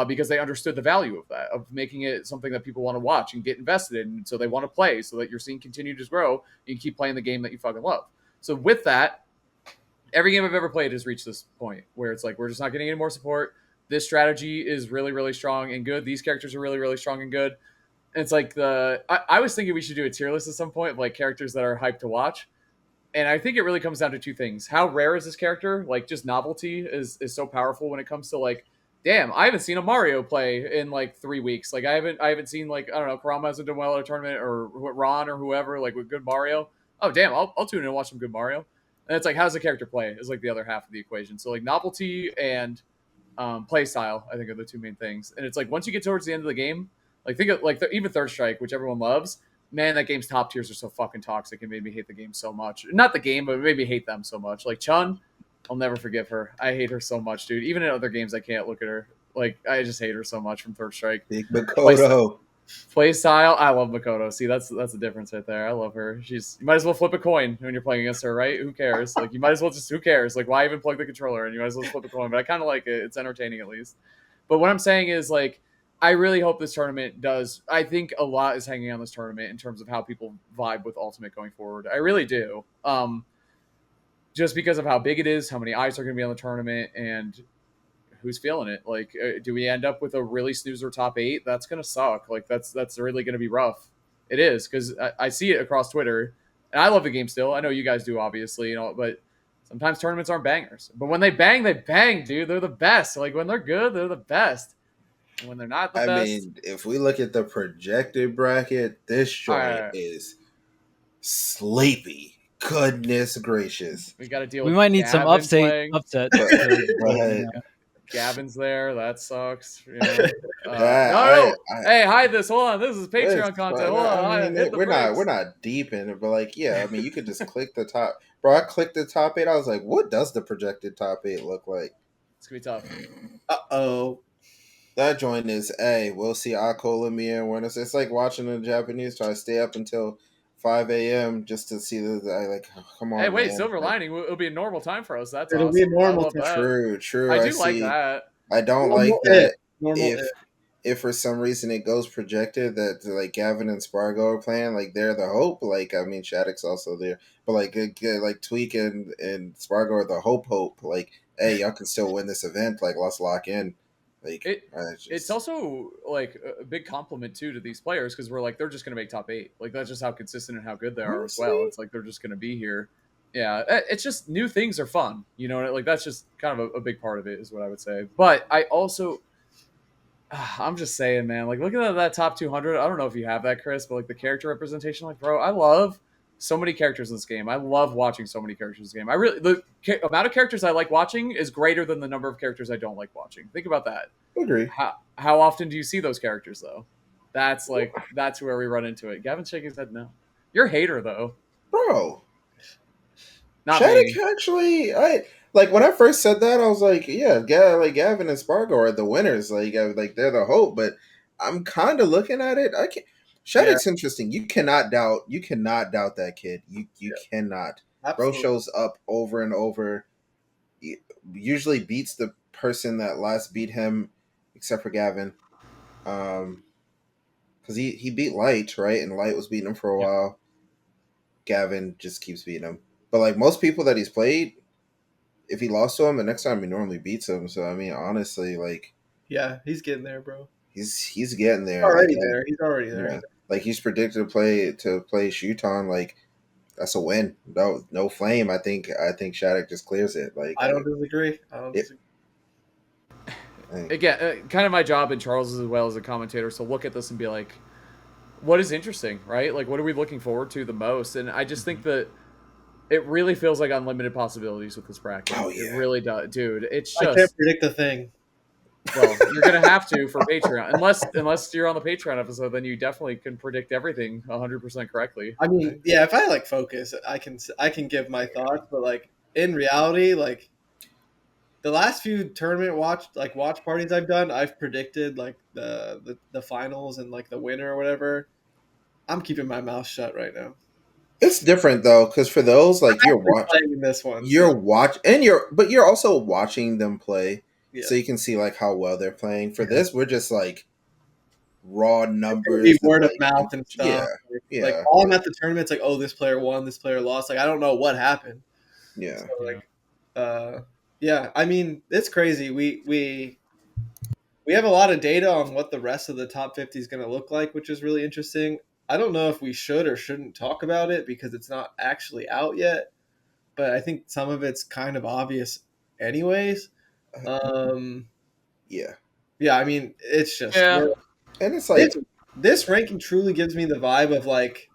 D: because they understood the value of that, of making it something that people want to watch and get invested in. So they want to play, so that your scene continues to grow. You can keep playing the game that you fucking love. So with that, every game I've ever played has reached this point where it's like, we're just not getting any more support. This strategy is really, really strong and good. These characters are really, really strong and good. And it's like I was thinking we should do a tier list at some point of like characters that are hyped to watch. And I think it really comes down to two things. How rare is this character? Like, just novelty is so powerful when it comes to like, damn, I haven't seen a Mario play in like 3 weeks. Like, I haven't seen like, I don't know, Kurama hasn't done well at a tournament, or Ron or whoever, like with good Mario. Oh damn, I'll tune in and watch some good Mario. And it's like, how does the character play is like the other half of the equation. So like novelty and play style, I think, are the two main things. And it's like, once you get towards the end of the game, like think of like even Third Strike, which everyone loves. Man, that game's top tiers are so fucking toxic and made me hate the game so much. Not the game, but it made me hate them so much. Like Chun, I'll never forgive her. I hate her so much, dude. Even in other games, I can't look at her. Like, I just hate her so much from Third Strike.
B: Big Makoto.
D: Play style, I love Makoto. See, that's the difference right there. I love her. You might as well flip a coin when you're playing against her, right? Who cares? Like, you might as well who cares? Like, why even plug the controller? And you might as well flip a coin. But I kind of like it. It's entertaining at least. But what I'm saying is, like, I really hope this tournament does. I think a lot is hanging on this tournament in terms of how people vibe with Ultimate going forward. I really do. Just because of how big it is, how many eyes are going to be on the tournament, and who's feeling it. Like, do we end up with a really snoozer top 8? That's going to suck. Like, that's really going to be rough. It is, because I see it across Twitter, and I love the game still. I know you guys do, obviously, but sometimes tournaments aren't bangers. But when they bang, dude. They're the best. Like, when they're good, they're the best. And when they're not the best.
B: I mean, if we look at the projected bracket, this joint is sleepy. Goodness gracious.
D: We got to deal
C: We
D: with
C: might need some
D: Gavin
C: upset.
D: Gavin's there. That sucks. You know? Hey, hide this. Hold on. This is Patreon content. Hold on.
B: I mean, we're not deep in it, but like, yeah, I mean, you could just click the top. Bro, I clicked the top 8. I was like, what does the projected top 8 look like?
D: It's gonna be tough.
B: Uh-oh. That joint is, we'll see Ako, Lumi, and Winners. It's like watching the Japanese try to stay up until 5 a.m. just to see come on.
D: Hey, wait,
B: man.
D: Silver Lining. It'll be a normal time for us. That's
A: It'll
D: awesome.
A: be a normal
B: time. True.
D: I do like that.
B: I don't like that if for some reason it goes projected that like Gavin and Spargo are playing, like they're the hope. Like, I mean, Shattuck's also there, but like Tweek and Spargo are the hope. Like, hey, y'all can still win this event. Like, let's lock in. Like,
D: it's also like a big compliment too to these players, because we're like, they're just going to make top 8. Like, that's just how consistent and how good they are as well. It's like they're just going to be here. Yeah, it's just new things are fun. You know, like that's just kind of a big part of it is what I would say. But I also, I'm just saying, man, like looking at that top 200, I don't know if you have that, Chris, but like the character representation, like, bro, I love so many characters in this game. I love watching so many characters in this game. The amount of characters I like watching is greater than the number of characters I don't like watching. Think about that.
B: I agree.
D: How often do you see those characters though? That's where we run into it. Gavin's shaking his head no. You're a hater though,
B: bro.
D: Not
B: Shattuck
D: me.
B: Actually, like when I first said that, I was like, yeah, like Gavin and Spargo are the winners. Like they're the hope. But I'm kind of looking at it. Shattuck's interesting. You cannot doubt that kid. You cannot. Bro
A: Absolutely.
B: shows up over and over. He usually beats the person that last beat him, except for Gavin. Because he beat Light, right? And Light was beating him for a while. Gavin just keeps beating him. But like most people that he's played, if he lost to him, the next time he normally beats him. So I mean, honestly, like
A: Yeah, he's getting there, bro.
B: he's getting there.
A: Already
B: like,
A: there. He's already there.
B: Yeah. Like he's predicted to play Shuton. Like that's a win. No flame. I think Shattuck just clears it. Like
A: I don't disagree.
D: Again, kind of my job in Charles as well as a commentator. So look at this and be like, what is interesting, right? Like, what are we looking forward to the most? And I just think that it really feels like unlimited possibilities with this bracket.
B: Oh, yeah.
D: It really does, dude. It's
A: I
D: just
A: can't predict a thing.
D: well, you're gonna have to for Patreon, unless you're on the Patreon episode, then you definitely can predict everything 100% correctly.
A: I mean, yeah, if I like focus, I can give my thoughts, but like in reality, like the last few tournament watch parties I've done, I've predicted like the finals and like the winner or whatever. I'm keeping my mouth shut right now.
B: it's different though, because for those like you're watching
A: this one,
B: but you're also watching them play,
A: yeah.
B: so you can see like how well they're playing. For this, we're just like raw numbers,
A: word of
B: like,
A: mouth and stuff.
B: Yeah.
A: Like all I'm at the tournament, it's like, oh, this player won, this player lost. Like I don't know what happened.
B: Yeah.
A: So, like, yeah. I mean, it's crazy. We have a lot of data on what the rest of the top 50 is going to look like, which is really interesting. I don't know if we should or shouldn't talk about it because it's not actually out yet, but I think some of it's kind of obvious anyways.
B: Yeah.
A: I mean, it's just
D: Yeah.
B: And it's like
A: this ranking truly gives me the vibe of like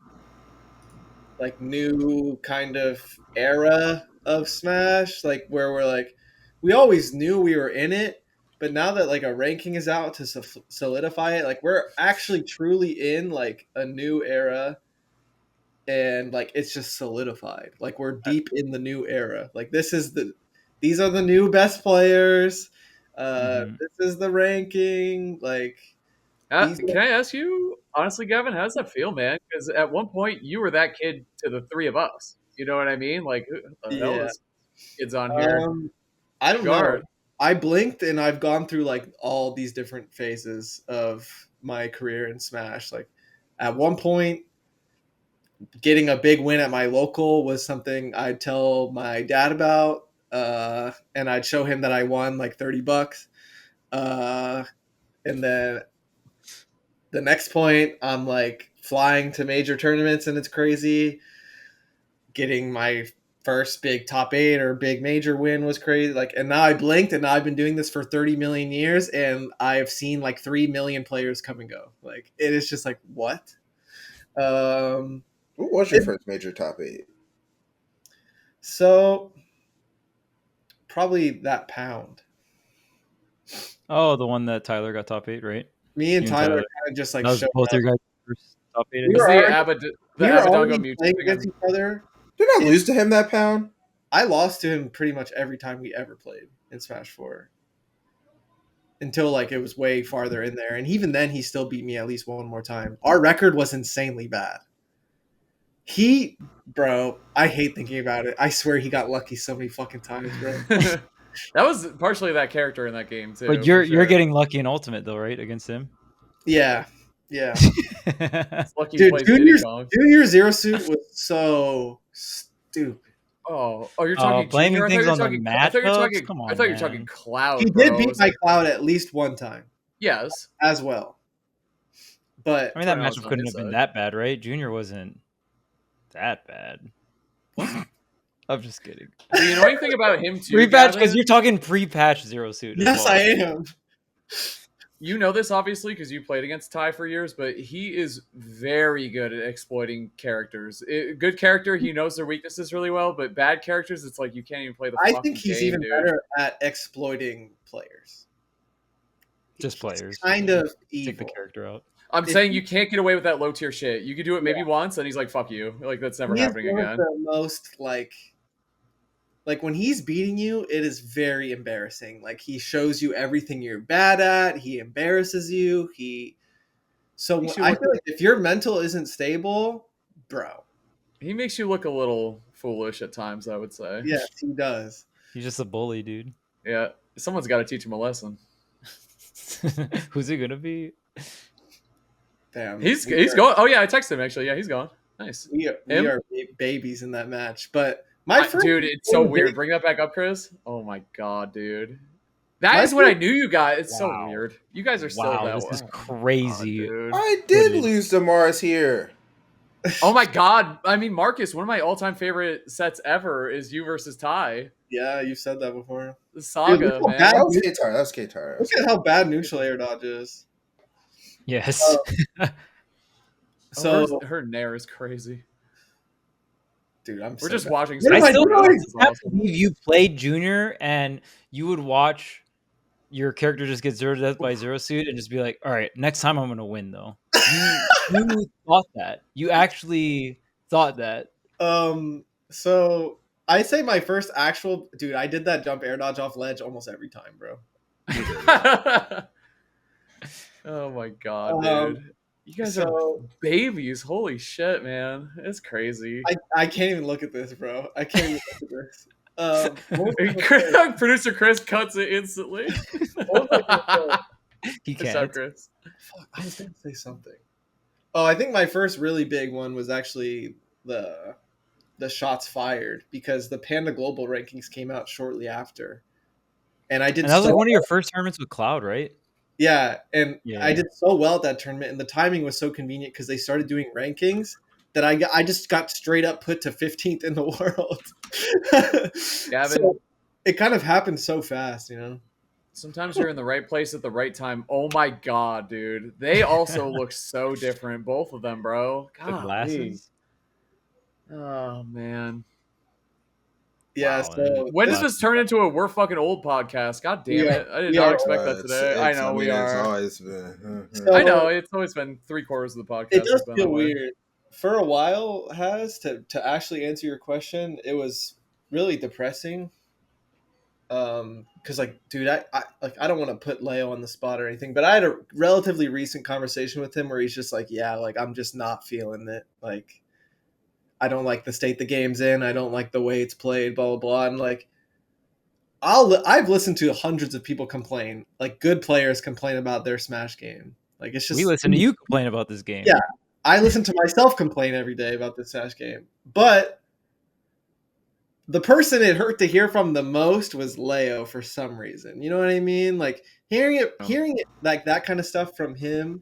A: new kind of era of Smash, like where we're like, we always knew we were in it, but now that like a ranking is out to solidify it, like we're actually truly in like a new era, and like it's just solidified. Like we're deep in the new era. Like these are the new best players. This is the ranking. Like,
D: can I ask you honestly, Gavin, how does that feel, man? Because at one point you were that kid to the three of us. You know what I mean? Like, who the hell is kids on here?
A: I don't know. I blinked and I've gone through like all these different phases of my career in Smash. Like at one point, getting a big win at my local was something I'd tell my dad about, and I'd show him that I won like $30. And then the next point, I'm like flying to major tournaments and it's crazy. Getting my first big top 8 or big major win was crazy. Like, and now I blinked and now I've been doing this for 30 million years and I've seen like 3 million players come and go. Like, it is just like, what?
B: What was your first major top 8?
A: So probably that Pound.
C: Oh, the one that Tyler got top 8, right?
A: Me and Tyler kind of just like
C: showed both your guys' first top 8.
A: We were
D: Abadongo
A: playing against each other.
B: Did I lose to him that Pound?
A: I lost to him pretty much every time we ever played in Smash 4. Until like it was way farther in there. And even then he still beat me at least one more time. Our record was insanely bad. Bro, I hate thinking about it. I swear he got lucky so many fucking times, bro.
D: That was partially that character in that game too.
C: But you're getting lucky in Ultimate though, right? Against him?
A: Yeah.
D: Lucky
A: dude,
D: plays
A: Junior Zero Suit was so stupid.
D: Oh, you're talking
C: blaming
D: Junior?
C: things on the matchups? Come on,
D: I thought you were talking Cloud.
A: He did beat my Cloud at least one time.
D: Yes.
A: As well. But
C: I mean, that matchup couldn't have been that bad, right? Junior wasn't that bad. I'm just kidding.
D: The annoying thing about him too,
C: pre-patch, because you're talking pre-patch Zero Suit.
A: Yes, I am.
D: You know this obviously because you played against Ty for years, but he is very good at exploiting characters. Good character, he knows their weaknesses really well, but bad characters, it's like you can't even play the.
A: I think he's even better at exploiting players.
C: Just players.
A: Kind of evil.
C: Take the character out.
D: I'm saying you can't get away with that low tier shit. You could do it maybe once, and he's like, "Fuck you!" Like that's never happening again.
A: The most like when he's beating you, it is very embarrassing. Like he shows you everything you're bad at. He embarrasses you. So
D: Makes you
A: I
D: look-
A: feel like if your mental isn't stable, bro.
D: He makes you look a little foolish at times, I would say.
A: Yes, he does.
C: He's just a bully, dude.
D: Yeah. Someone's got to teach him a lesson.
C: Who's it gonna be?
A: Damn.
D: He's going. Oh yeah, I texted him actually. Yeah, he's gone. Nice.
A: We
D: Him?
A: are babies in that match. But my first
D: Dude, it's so
A: big-
D: weird. Bring that back up, Chris. Oh my god, dude. That
A: My
D: is what I
A: first-
D: knew you guys. It's
C: Wow.
D: so weird. You guys are still
C: Wow,
D: that
C: this is
D: way.
C: crazy.
D: Dude.
B: I did
C: Footage.
B: lose to Mars here.
D: Oh my god. I mean, Marcus, one of my all-time favorite sets ever is you versus Ty.
A: Yeah, you said that before.
D: The saga,
A: Dude, look
D: man.
A: how
B: That was K-Tar. That was K-Tar.
A: Look at how bad neutral air dodge is.
C: Yes.
A: So,
D: Her nair is crazy.
A: dude, I'm
D: We're
A: so
D: just
A: bad.
D: watching.
A: What am
C: I
A: I
C: still
A: doing?
C: can't
D: This is awesome.
C: believe you played junior and you would watch your character just get zero to death by zero suit and just be like, all right, next time I'm gonna win though. You thought that. You actually thought that.
A: So I say my first actual dude, I did that jump air dodge off ledge almost every time, bro.
D: Oh my god,
A: Um,
D: dude. You guys
A: so-
D: are babies. Holy shit, man. It's crazy.
A: I can't even look at this, bro. I can't even look at this. What was I gonna say?
D: Producer Chris cuts it instantly.
A: What was I gonna say?
C: He
D: Good job,
C: can't.
D: Chris.
A: Fuck, I was gonna say something. Oh, I think my first really big one was actually the shots fired because the Panda Global rankings came out shortly after, and I did
C: And that was
A: so
C: like one of your first tournaments with Cloud, right?
A: yeah, and
C: Yeah,
A: I
C: yeah.
A: did so well at that tournament, and the timing was so convenient because they started doing rankings that I just got straight up put to 15th in the world.
D: Gavin.
A: So it kind of happened so fast, you know.
D: Sometimes you're in the right place at the right time. Oh my god, dude. They also look so different, both of them, bro.
C: The
D: Golly.
C: glasses.
D: Oh man.
A: Yeah.
C: Wow,
A: So
D: When does this turn into a we're fucking old podcast? God damn
A: Yeah,
D: it. I did
A: we
D: not
A: are.
D: expect that today. I know we
B: It's
D: are.
B: always been.
A: So-
D: I know, it's always been 3/4 of the podcast.
A: it does
D: has been
A: feel
D: that way.
A: weird. For a while, to actually answer your question, it was really depressing. Because like, dude, I don't want to put Leo on the spot or anything, but I had a relatively recent conversation with him where he's just like, yeah, like I'm just not feeling it. Like, I don't like the state the game's in. I don't like the way it's played. Blah blah blah. And like, I've listened to hundreds of people complain, like good players complain about their Smash game. Like it's just
C: We listen to you complain about this game.
A: Yeah. I listen to myself complain every day about the Smash game, but the person it hurt to hear from the most was Leo for some reason. You know what I mean? Like hearing it like that kind of stuff from him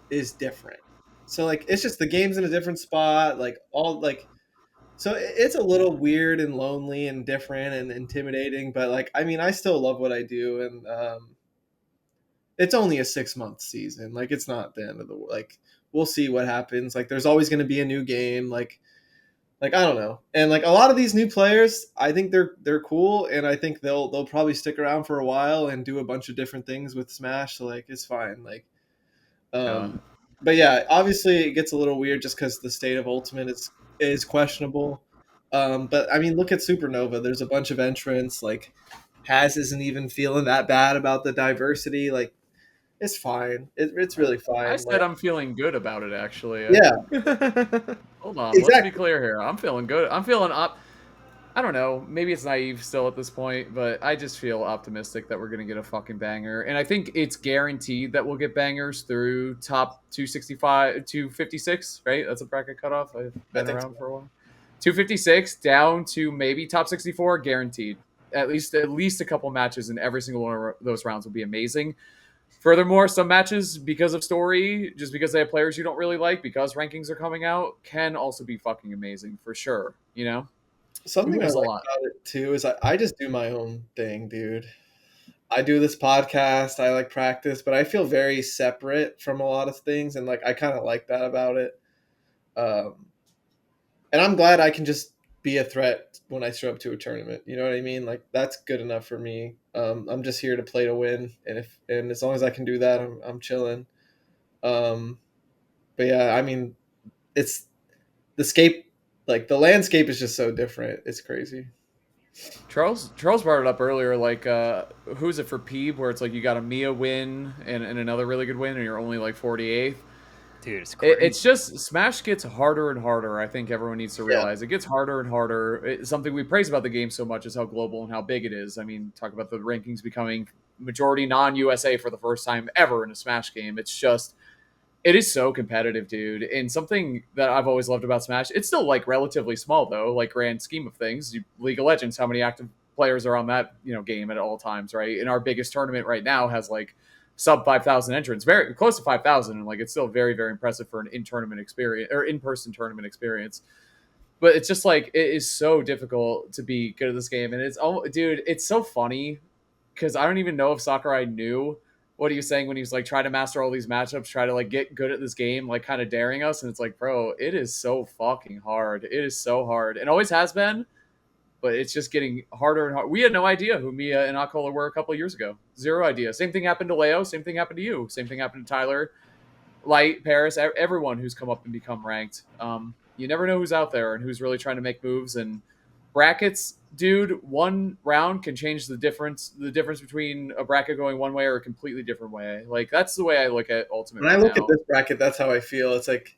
A: is different. So like it's just the game's in a different spot. Like all like so it's a little weird and lonely and different and intimidating. But like I mean I still love what I do and it's only a 6-month season. Like it's not the end of the world. Like we'll see what happens. Like there's always going to be a new game. Like I don't know. And like a lot of these new players, I think they're cool, and I think they'll probably stick around for a while and do a bunch of different things with Smash. So like it's fine. Like, but yeah, obviously it gets a little weird just because the state of Ultimate is questionable. But I mean, look at Supernova. There's a bunch of entrants. Like, Haz isn't even feeling that bad about the diversity. Like, it's fine. It's really fine.
D: I said I'm feeling good about it, actually.
A: Yeah.
D: Hold on. Let's
A: Exactly.
D: be clear here. I'm feeling good. I'm feeling up. I don't know. Maybe it's naive still at this point, but I just feel optimistic that we're going to get a fucking banger. And I think it's guaranteed that we'll get bangers through top 265, 256, right? That's a bracket cutoff. I've been
A: think
D: around for a while. 256 down to maybe top 64, guaranteed. At least a couple matches in every single one of those rounds will be amazing. Furthermore, some matches, because of story, just because they have players you don't really like, because rankings are coming out, can also be fucking amazing for sure. You know,
A: Something I
D: There's a
A: like
D: lot.
A: about it too is I just do my own thing, dude. I do this podcast, I like practice, but I feel very separate from a lot of things, and like I kind of like that about it. And I'm glad I can just be a threat when I show up to a tournament. You know what I mean? Like that's good enough for me. I'm just here to play to win, and as long as I can do that, I'm chilling. But yeah, I mean, it's the landscape is just so different. It's crazy.
D: Charles brought it up earlier. Like, who's it for Peeb? Where it's like you got a Mia win and another really good win, and you're only like 48th.
C: Dude, it's crazy.
D: It's just Smash gets harder and harder. I think everyone needs to realize it gets harder and harder. Something we praise about the game so much is how global and how big it is. I mean, talk about the rankings becoming majority non-USA for the first time ever in a Smash game. It's just, it is so competitive, dude. And something that I've always loved about Smash, it's still like relatively small though, like grand scheme of things. League of Legends, how many active players are on that game at all times, right? And our biggest tournament right now has like sub 5,000 entrants, very close to 5,000, and like it's still very, very impressive for an in-tournament experience or in-person tournament experience. But it's just like it is so difficult to be good at this game, and dude, it's so funny because I don't even know if Sakurai knew what he was saying when he was like try to master all these matchups, try to like get good at this game, like kind of daring us. And it's like, bro, it is so fucking hard. It is so hard, and always has been. But it's just getting harder and harder. We had no idea who Mia and Akola were a couple of years ago. Zero idea. Same thing happened to Leo. Same thing happened to you. Same thing happened to Tyler, Light, Paris, everyone who's come up and become ranked. You never know who's out there and who's really trying to make moves. And brackets, dude, one round can change the difference between a bracket going one way or a completely different way. Like, that's the way I look at Ultimate
A: When I look at this bracket, that's how I feel. It's like,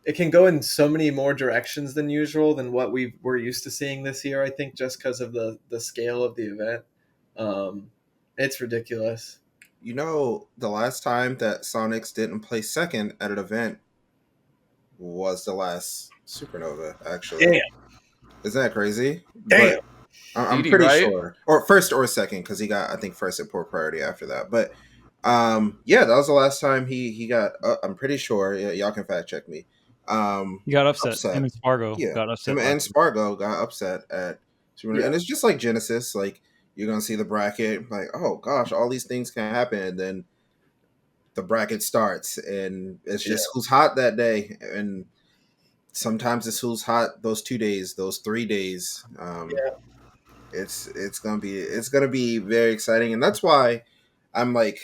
A: it can go in so many more directions than usual than what we're used to seeing this year, I think, just because of the scale of the event. It's ridiculous.
B: You know, the last time that Sonics didn't place second at an event was the last Supernova, actually.
A: Damn.
B: Isn't that crazy?
A: Damn.
B: But I'm pretty sure. Or first or second, because he got, I think, first at Poor Priority after that. But, yeah, that was the last time he got, I'm pretty sure, y'all can fact check me.
C: He got upset. Him and Spargo got upset.
B: Him and Spargo got upset at Supernova. And it's just like Genesis, like, you're going to see the bracket, like, oh, gosh, all these things can happen. And then the bracket starts, and it's just who's hot that day. And sometimes it's who's hot those 2 days, those 3 days. It's gonna be very exciting. And that's why I'm, like,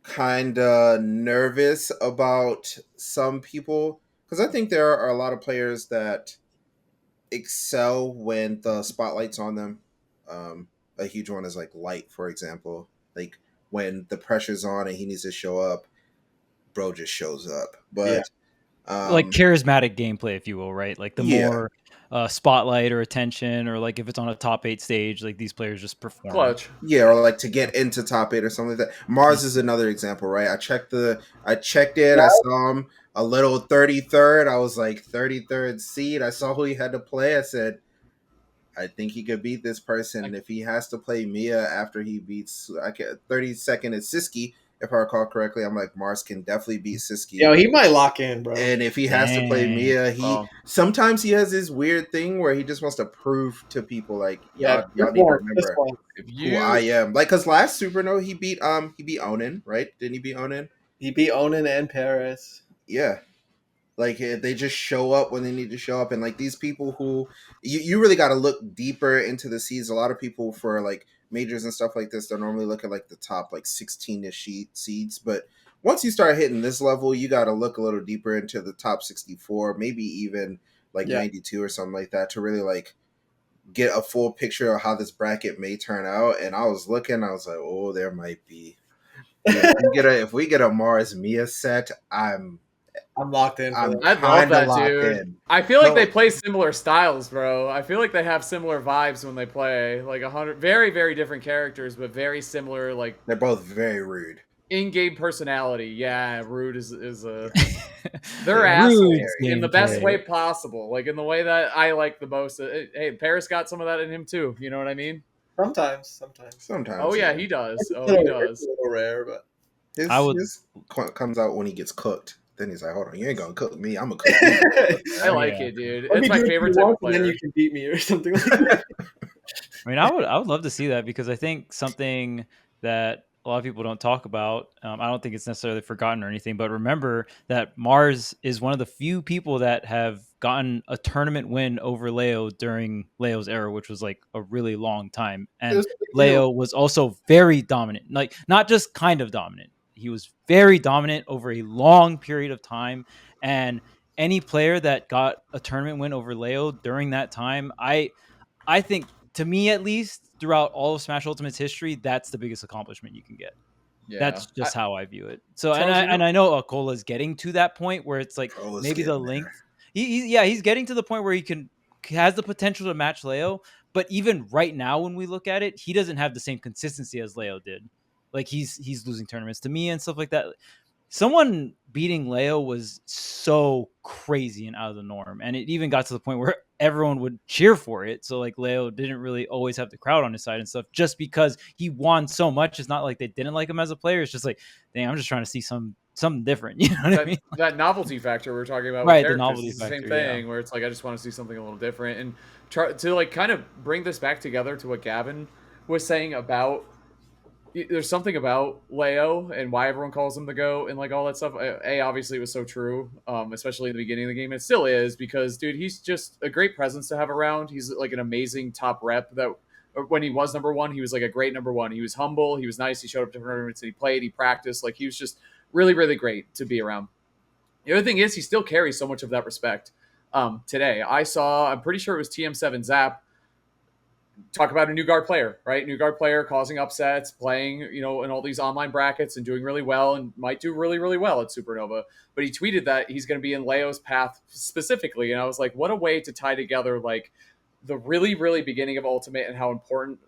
B: kind of nervous about some people. Because I think there are a lot of players that excel when the spotlight's on them. A huge one is like Light, for example. Like when the pressure's on and he needs to show up, bro just shows up. But
C: like charismatic gameplay, if you will, right? Like the more spotlight or attention, or like if it's on a top 8 stage, like these players just perform.
D: Clutch.
B: Yeah, or like to get into top 8 or something like that. Mars is another example, right? I checked it. I saw him a little 33rd. I was like 33rd seed. I saw who he had to play. I said, I think he could beat this person. If he has to play Mia after he beats 32nd is Siski, if I recall correctly, I'm like, Mars can definitely beat Siski.
A: Yo, he might lock in, bro.
B: And if he has to play Mia, sometimes he has this weird thing where he just wants to prove to people, like, y'all need to remember who I am. Like, because last Supernova, he beat Onin, right? Didn't he beat Onin?
A: He beat Onin and Paris.
B: Yeah. Like, they just show up when they need to show up. And, like, these people who... You really got to look deeper into the seeds. A lot of people for, like, majors and stuff like this, they'll normally look at, like, the top, like, 16-ish seeds. But once you start hitting this level, you got to look a little deeper into the top 64, maybe even, like, 92 or something like that to really, like, get a full picture of how this bracket may turn out. And I was looking, I was like, oh, there might be... if we get a Mars Mia set, I'm
A: locked in.
D: I love that, dude. I feel like they play similar styles, bro. I feel like they have similar vibes when they play. Like 100 very, very different characters, but very similar. Like
B: they're both very rude.
D: In-game personality. Yeah, rude is a they're assholes in the best way possible. Like in the way that I like the most. Hey, Paris got some of that in him too. You know what I mean?
A: Sometimes.
D: Oh yeah, he does. He does.
A: It's a little rare, but
B: his comes out when he gets cooked. Then he's like, hold on, you ain't gonna cook me. I'm gonna cook you.
D: I like it, dude. It's my favorite type of player.
A: Then you can beat me or something like that.
C: I mean, I would love to see that, because I think something that a lot of people don't talk about, I don't think it's necessarily forgotten or anything, but remember that Mars is one of the few people that have gotten a tournament win over Leo during Leo's era, which was like a really long time. And Leo was also very dominant, like not just kind of dominant. He was very dominant over a long period of time. And any player that got a tournament win over Leo during that time, I think, to me at least, throughout all of Smash Ultimate's history, that's the biggest accomplishment you can get. That's
D: I,
C: just how I view it. So,
D: Charles,
C: and I know Akola's getting to that point where it's like
B: Bro is
C: maybe the
B: getting there.
C: length. He's getting to the point where he has the potential to match Leo. But even right now, when we look at it, he doesn't have the same consistency as Leo did. Like he's losing tournaments to me and stuff like that. Someone beating Leo was so crazy and out of the norm. And it even got to the point where everyone would cheer for it. So like Leo didn't really always have the crowd on his side and stuff just because he won so much. It's not like they didn't like him as a player. It's just like, dang, I'm just trying to see something different. You know what I mean?
D: that novelty factor we were talking about with
C: Right, the
D: characters
C: novelty
D: is the same
C: factor,
D: thing where it's like I just want to see something a little different and try to like kind of bring this back together to what Gavin was saying about there's something about Leo and why everyone calls him the GOAT and like all that stuff. Obviously it was so true, especially in the beginning of the game. It still is because, dude, he's just a great presence to have around. He's like an amazing top rep that when he was number one, he was like a great number one. He was humble. He was nice. He showed up to tournaments and he played. He practiced. Like he was just really, really great to be around. The other thing is he still carries so much of that respect. Today, I'm pretty sure it was TM7 Zap talk about a new guard player, right? New guard player causing upsets, playing, in all these online brackets and doing really well and might do really, really well at Supernova. But he tweeted that he's going to be in Leo's path specifically. And I was like, what a way to tie together like the really, really beginning of Ultimate and how important,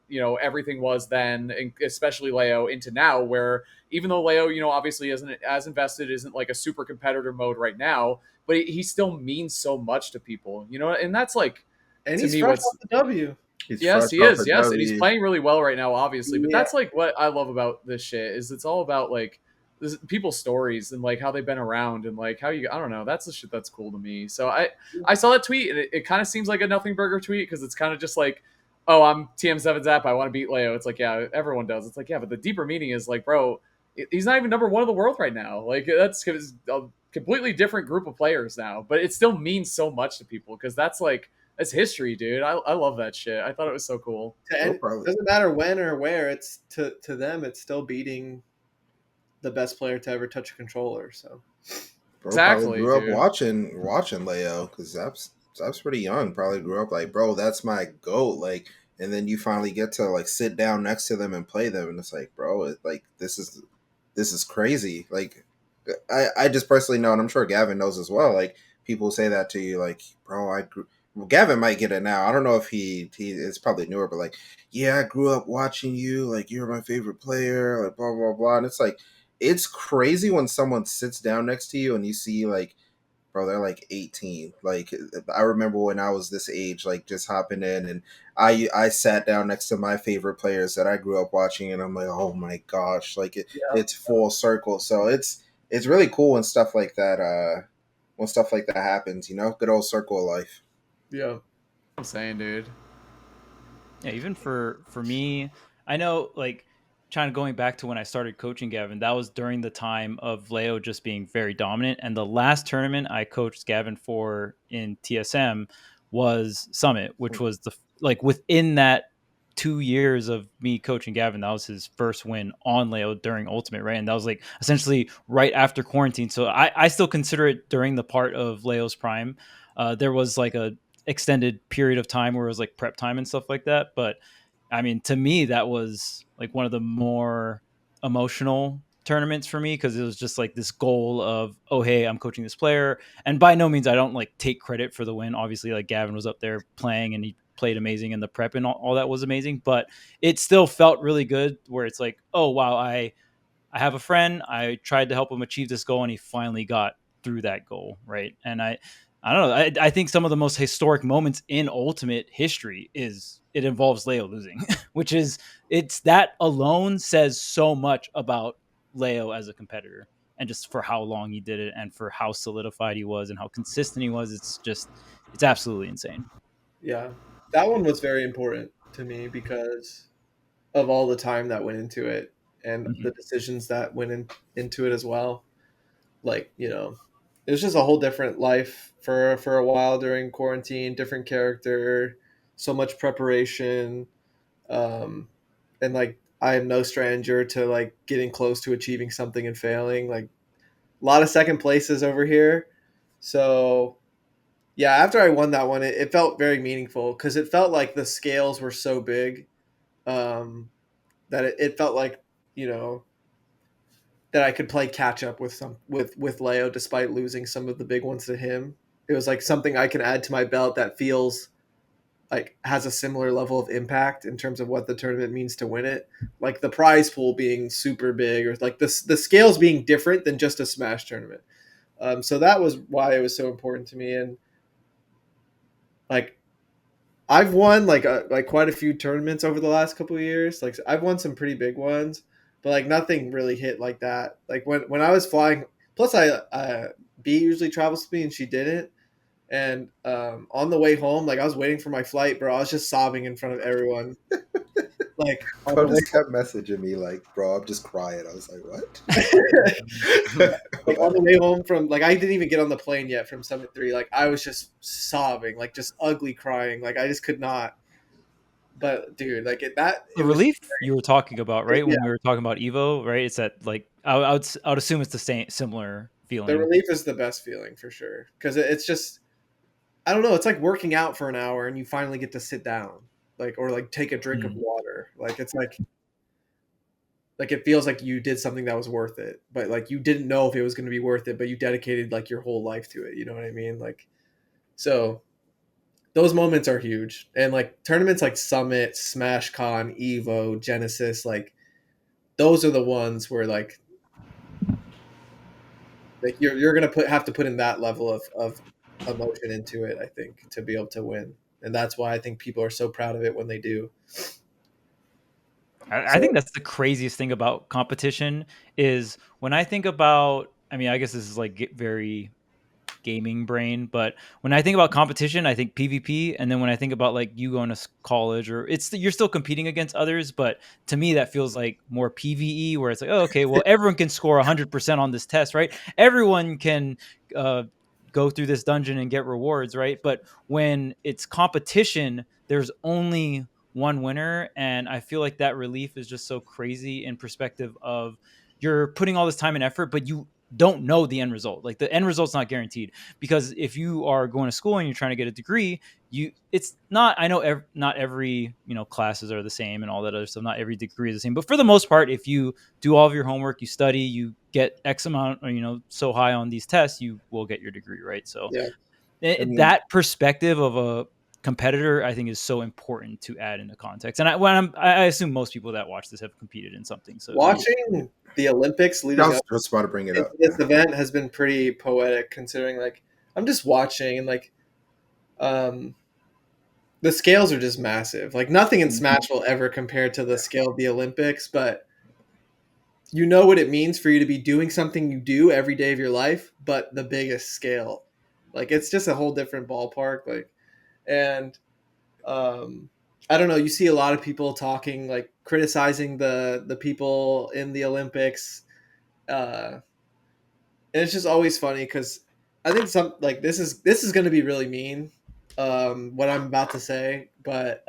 D: everything was then, and especially Leo into now where even though Leo, obviously isn't as invested, isn't like a super competitor mode right now, but he still means so much to people, and that's like,
A: And
D: to
A: he's
D: me,
A: fresh
D: what's
A: off the W.
B: He's
D: yes,
B: fresh
D: he
B: off
D: is.
B: a
D: Yes, and he's
B: W.
D: playing really well right now, obviously. But
A: Yeah.
D: that's like what I love about this shit is it's all about like people's stories and like how they've been around and like how I don't know. That's the shit that's cool to me. So I saw that tweet and it kind of seems like a nothing burger tweet because it's kind of just like, oh, I'm TM7 Zap. I want to beat Leo. It's like, yeah, everyone does. It's like, yeah, but the deeper meaning is like, bro, he's not even number one in the world right now. Like that's a completely different group of players now, but it still means so much to people because that's like. It's history, dude. I love that shit. I thought it was so cool.
A: And it doesn't matter when or where. It's to them. It's still beating the best player to ever touch a controller. So
B: Bro
D: Exactly,
B: probably grew up
D: dude.
B: watching Leo because Zap's pretty young. Probably grew up like, bro, that's my GOAT. Like, and then you finally get to like sit down next to them and play them, and it's like, bro, like this is crazy. Like, I just personally know, and I'm sure Gavin knows as well. Like, people say that to you, like, bro, Well, Gavin might get it now. I don't know if he is probably newer, but like, yeah, I grew up watching you. Like, you're my favorite player. Like, blah blah blah. And it's like, it's crazy when someone sits down next to you and you see like, bro, they're like 18. Like, I remember when I was this age, like just hopping in, and I sat down next to my favorite players that I grew up watching, and I'm like, oh my gosh, like it's full circle. So it's really cool when stuff like that happens. Good old circle of life.
A: yeah,
D: I'm saying, dude.
C: Yeah, even for me, I know like going back to when I started coaching Gavin, that was during the time of Leo just being very dominant. And the last tournament I coached Gavin for in TSM was Summit, which was within that 2 years of me coaching Gavin, that was his first win on Leo during Ultimate, right? And that was like essentially right after quarantine. So I still consider it during the part of Leo's prime. There was like a extended period of time where it was like prep time and stuff like that. But I mean, to me, that was like one of the more emotional tournaments for me because it was just like this goal of, oh, hey, I'm coaching this player. And by no means I don't like take credit for the win. Obviously, like Gavin was up there playing and he played amazing and the prep and all that was amazing. But it still felt really good where it's like, oh, wow, I have a friend. I tried to help him achieve this goal and he finally got through that goal. Right. And I don't know. I think some of the most historic moments in Ultimate history it involves Leo losing, which is that alone says so much about Leo as a competitor and just for how long he did it and for how solidified he was and how consistent he was. It's absolutely insane.
A: yeah. That one was very important to me because of all the time that went into it and the decisions that went into it as well. Like, it was just a whole different life for a while during quarantine, different character, so much preparation. And like, I am no stranger to like getting close to achieving something and failing. Like a lot of second places over here. So yeah, after I won that one, it felt very meaningful because it felt like the scales were so big that it felt like, you know, that I could play catch up with Leo despite losing some of the big ones to him. It was like something I can add to my belt that feels like has a similar level of impact in terms of what the tournament means to win it. Like the prize pool being super big, or like the scales being different than just a Smash tournament. So that was why it was so important to me. And like I've won like quite a few tournaments over the last couple of years. Like I've won some pretty big ones, but like nothing really hit like that. Like when I was flying, plus B usually travels with me and she didn't. And on the way home, like I was waiting for my flight, bro. I was just sobbing in front of everyone. Like on
B: Bro
A: the way,
B: just kept messaging me like, bro, I'm just crying. I was like, what?
A: like on the way home from like I didn't even get on the plane yet from Summit 3. Like I was just sobbing, like just ugly crying. Like I just could not. But dude, like
C: The relief you were talking about, right? When
A: Yeah.
C: we were talking about Evo, right? It's that like I would assume it's the same similar feeling.
A: The relief is the best feeling for sure, because it's just I don't know. It's like working out for an hour and you finally get to sit down, like or like take a drink of water. Like it's like it feels like you did something that was worth it, but like you didn't know if it was going to be worth it, but you dedicated like your whole life to it. You know what I mean? Like so. Those moments are huge, and like tournaments like Summit, Smash Con, Evo, Genesis, like those are the ones where like you're gonna have to put in that level of emotion into it, I think, to be able to win, and that's why I think people are so proud of it when they do.
C: I think that's the craziest thing about competition is when I think about. I mean, I guess this is like very gaming brain, but when I think about competition, I think PvP, and then when I think about like you going to college, or you're still competing against others, but to me that feels like more PvE, where it's like, oh, okay, well everyone can score 100% on this test, right? Everyone can go through this dungeon and get rewards, right? But when it's competition, there's only one winner, and I feel like that relief is just so crazy in perspective of you're putting all this time and effort, but you don't know the end result. Like the end result's not guaranteed, because if you are going to school and you're trying to get a degree, it's not, I know not every, classes are the same and all that other stuff. Not every degree is the same, but for the most part, if you do all of your homework, you study, you get X amount, or, so high on these tests, you will get your degree. Right. So
A: Yeah.
C: that perspective of a competitor, I think, is so important to add in the context. And I assume most people that watch this have competed in something. So
A: Watching the Olympics leading
B: I
A: up
B: was about to bring it up.
A: this event has been pretty poetic, considering like I'm just watching and like the scales are just massive. Like nothing in Smash will ever compare to the scale of the Olympics, but you know what it means for you to be doing something you do every day of your life, but the biggest scale. Like it's just a whole different ballpark. Like, and I don't know. You see a lot of people talking, like criticizing the people in the Olympics, and it's just always funny because I think some like this is going to be really mean, what I'm about to say, but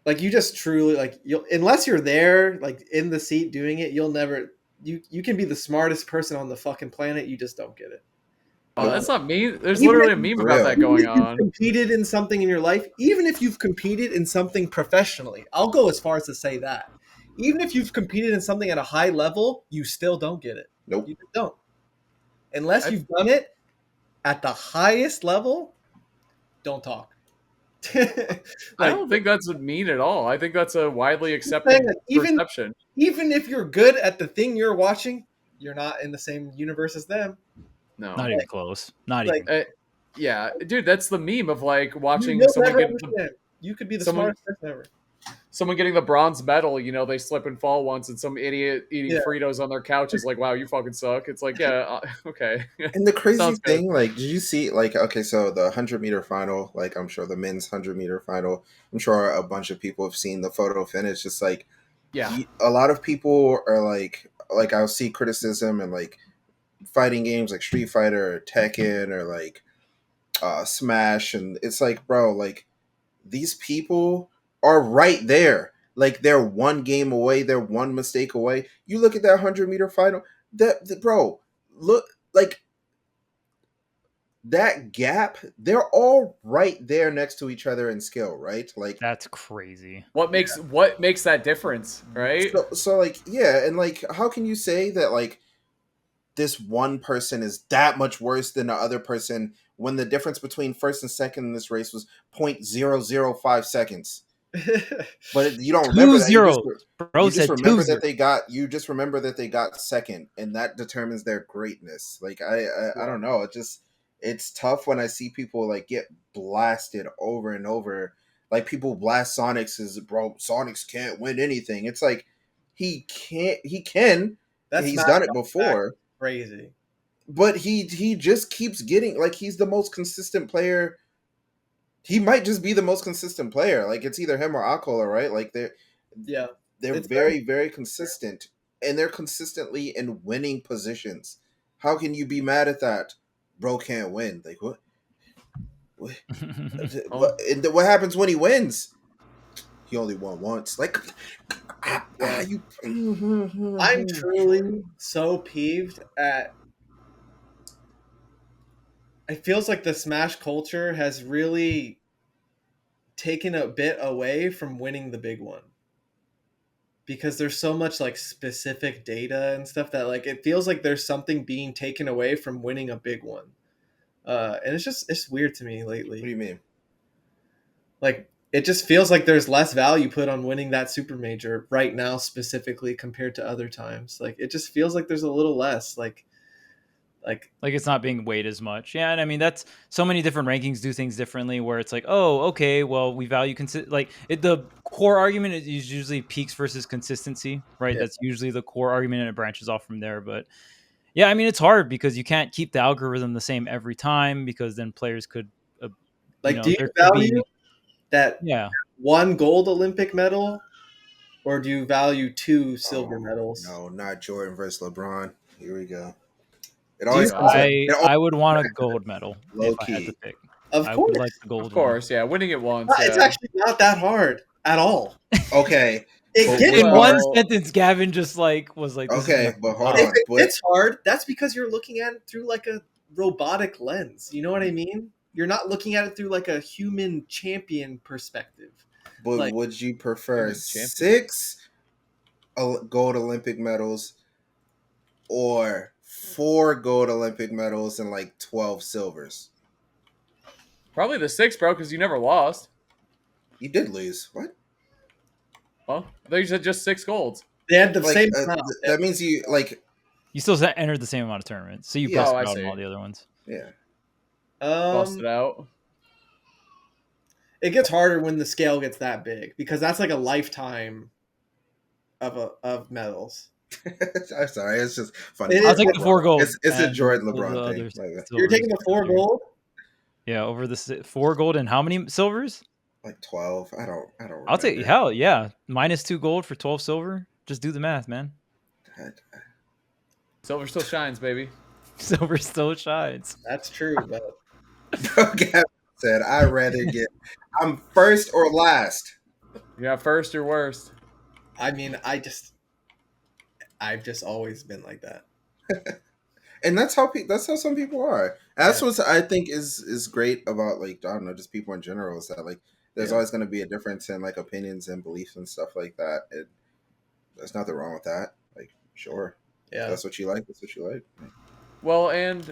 A: like you just truly like you'll unless you're there like in the seat doing it, you'll never you can be the smartest person on the fucking planet, you just don't get it.
D: Oh, that's not me. There's
A: Even
D: literally a
A: if-
D: meme
B: For
D: about
B: real.
D: that
A: Even
D: going
A: if you've
D: on.
A: competed in something in your life, even if you've competed in something professionally, I'll go as far as to say that. Even if you've competed in something at a high level, you still don't get it.
B: Nope.
A: You just don't. Unless you've done it at the highest level, don't talk.
D: I don't think that's mean at all. I think that's a widely accepted
A: saying that
D: perception.
A: even if you're good at the thing you're watching, you're not in the same universe as them.
D: No.
C: not even close. Not
A: Like,
C: even.
D: Yeah, dude, that's the meme of like watching
A: You'll
D: someone
A: never
D: get
A: understand. You could be the
D: someone-
A: smartest person ever.
D: someone getting the bronze medal. They slip and fall once, and some idiot eating
A: Yeah.
D: Fritos on their couch is like, "Wow, you fucking suck." It's like, yeah, okay.
B: And the crazy
D: Sounds good.
B: thing, like, did you see, like, okay, so the 100-meter final, like, I'm sure the men's 100-meter final, I'm sure a bunch of people have seen the photo finish. Just like,
D: Yeah,
B: a lot of people are like I'll see criticism and like fighting games like Street Fighter or Tekken or like Smash, and it's like, bro, like these people are right there. Like they're one game away, they're one mistake away. You look at that 100-meter final, that bro, look like that gap, they're all right there next to each other in skill, right? Like
C: That's crazy.
D: What makes that difference, right?
B: so like yeah, and like how can you say that like this one person is that much worse than the other person when the difference between first and second in this race was 0.005 seconds? But you don't remember
C: Two
B: that.
C: zeros. Bro
B: You just
C: said
B: remember
C: 2-0.
B: that they got. You just remember that they got second, and that determines their greatness. Like I don't know. It's tough when I see people like get blasted over and over. Like people blast Sonics as bro. Sonics can't win anything. It's like he can't. He can.
A: That's
B: He's
A: not
B: done it before.
A: crazy.
B: But he just keeps getting like he's the most consistent player. He might just be the most consistent player. Like it's either him or Akola, right? Like they're
A: It's
B: very consistent, and they're consistently in winning positions. How can you be mad at that? Bro can't win. Like what? What happens when he wins? He only won once. Like you.
A: I'm truly so peeved at. It feels like the Smash culture has really taken a bit away from winning the big one, because there's so much like specific data and stuff that like it feels like there's something being taken away from winning a big one. And it's weird to me lately.
B: What do you mean?
A: Like it just feels like there's less value put on winning that super major right now specifically compared to other times. Like it just feels like there's a little less like
C: it's not being weighed as much. Yeah, and I mean that's so many different rankings do things differently. Where it's like, oh, okay, well we value the core argument is usually peaks versus consistency, right?
A: Yeah.
C: That's usually the core argument, and it branches off from there. But yeah, I mean it's hard because you can't keep the algorithm the same every time, because then players could,
A: like do you
C: there could
A: value that
C: yeah.
A: one gold Olympic medal, or do you value two silver medals?
B: No, not Jordan versus LeBron. Here we go. It
A: Do you-
B: always comes back.
C: I would want a gold medal
B: Low
C: if I had to
B: key.
C: pick.
A: Of
C: I
A: course.
C: would like the gold
D: Of course, yeah. Winning it once.
A: It's
D: Yeah.
A: actually not that hard at all.
B: Okay.
A: It
B: But
A: gets
C: In
B: Well-
C: one
A: hard.
C: sentence, Gavin just was like, this
B: Okay,
C: is
B: but hold
A: If
B: on.
A: it
B: But
A: gets hard, that's because you're looking at it through like a robotic lens. You know what I mean? You're not looking at it through like a human champion perspective. like-
B: would you prefer
D: Human champion.
B: 6 gold Olympic medals or 4 gold Olympic medals and like 12 silvers?
D: Probably the 6, bro, because you never lost.
B: You did lose. What?
D: Huh? I thought you said just 6 golds.
A: They had the
B: Like
A: same amount.
B: that means you like
C: you still entered the same amount of tournaments, so you
B: Yeah.
C: busted
D: Oh, I
C: out
D: see.
C: on all the other ones.
B: yeah.
D: Busted out.
A: It gets harder when the scale gets that big, because that's like a lifetime of medals.
B: I'm sorry, it's just funny.
A: It
C: I'll
A: is
C: take the 4 gold.
B: It's a
C: and
B: Jordan
C: all the
B: LeBron
C: other
B: thing. Like,
A: You're
C: silvers.
A: taking the 4 gold?
C: Yeah, over the 4 gold and how many silvers?
B: like 12. I don't remember.
C: I'll take hell yeah, -2 gold for 12 silver. Just do the math, man.
D: Silver still shines, baby.
C: Silver still shines.
A: That's true, but
B: Gavin said, I'd rather get I'm first or last.
D: Yeah, first or worst.
A: I mean, I've just always been like that.
B: And that's how some people are. That's what I think is great about like I don't know, just people in general, is that like there's always going to be a difference in like opinions and beliefs and stuff like that. There's nothing wrong with that. Like sure,
A: Yeah.
B: that's what you like. That's what you like.
D: Well, and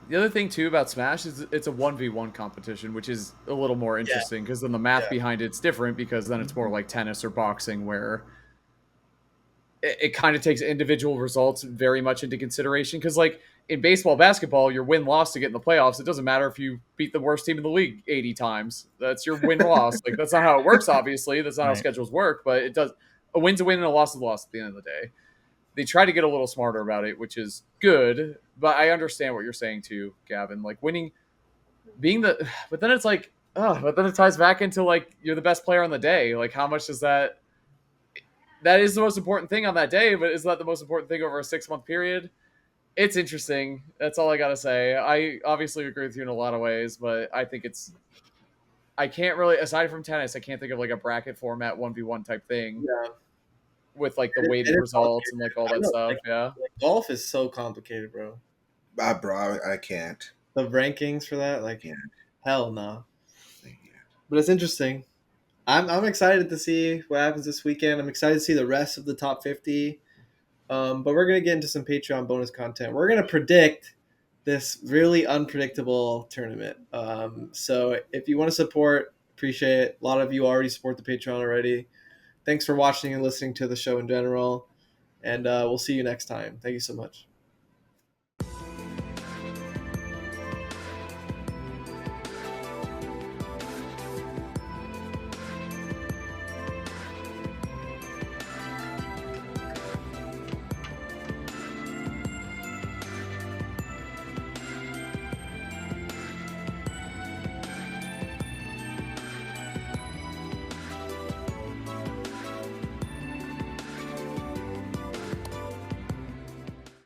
D: the other thing too about Smash is it's a 1v1 competition, which is a little more interesting because then the math behind it's different, because then it's more like tennis or boxing, where it kind of takes individual results very much into consideration. Because like in baseball, basketball, your win-loss to get in the playoffs, it doesn't matter if you beat the worst team in the league 80 times. That's your win-loss. Like that's not how it works, obviously. That's not how schedules work, but it does. A win's a win and a loss is a loss at the end of the day. They try to get a little smarter about it, which is good, but I understand what you're saying too, Gavin. Like winning, but then it's like, but then it ties back into like you're the best player on the day. Like how much does that? That is the most important thing on that day, but is that the most important thing over a 6-month period? It's interesting. That's all I gotta say. I obviously agree with you in a lot of ways, but I think I can't really, aside from tennis, I can't think of like a bracket format 1v1 type thing.
A: Yeah.
D: With like the weighted results and like all that stuff. Yeah.
A: Like, golf is so complicated, bro.
B: Bro, I can't.
A: The rankings for that, like,
B: Yeah.
A: hell no. But it's interesting. I'm excited to see what happens this weekend. I'm excited to see the rest of the top 50. But we're gonna get into some Patreon bonus content. We're gonna predict this really unpredictable tournament. So if you want to support, appreciate it. A lot of you already support the Patreon already. Thanks for watching and listening to the show in general. And we'll see you next time. Thank you so much.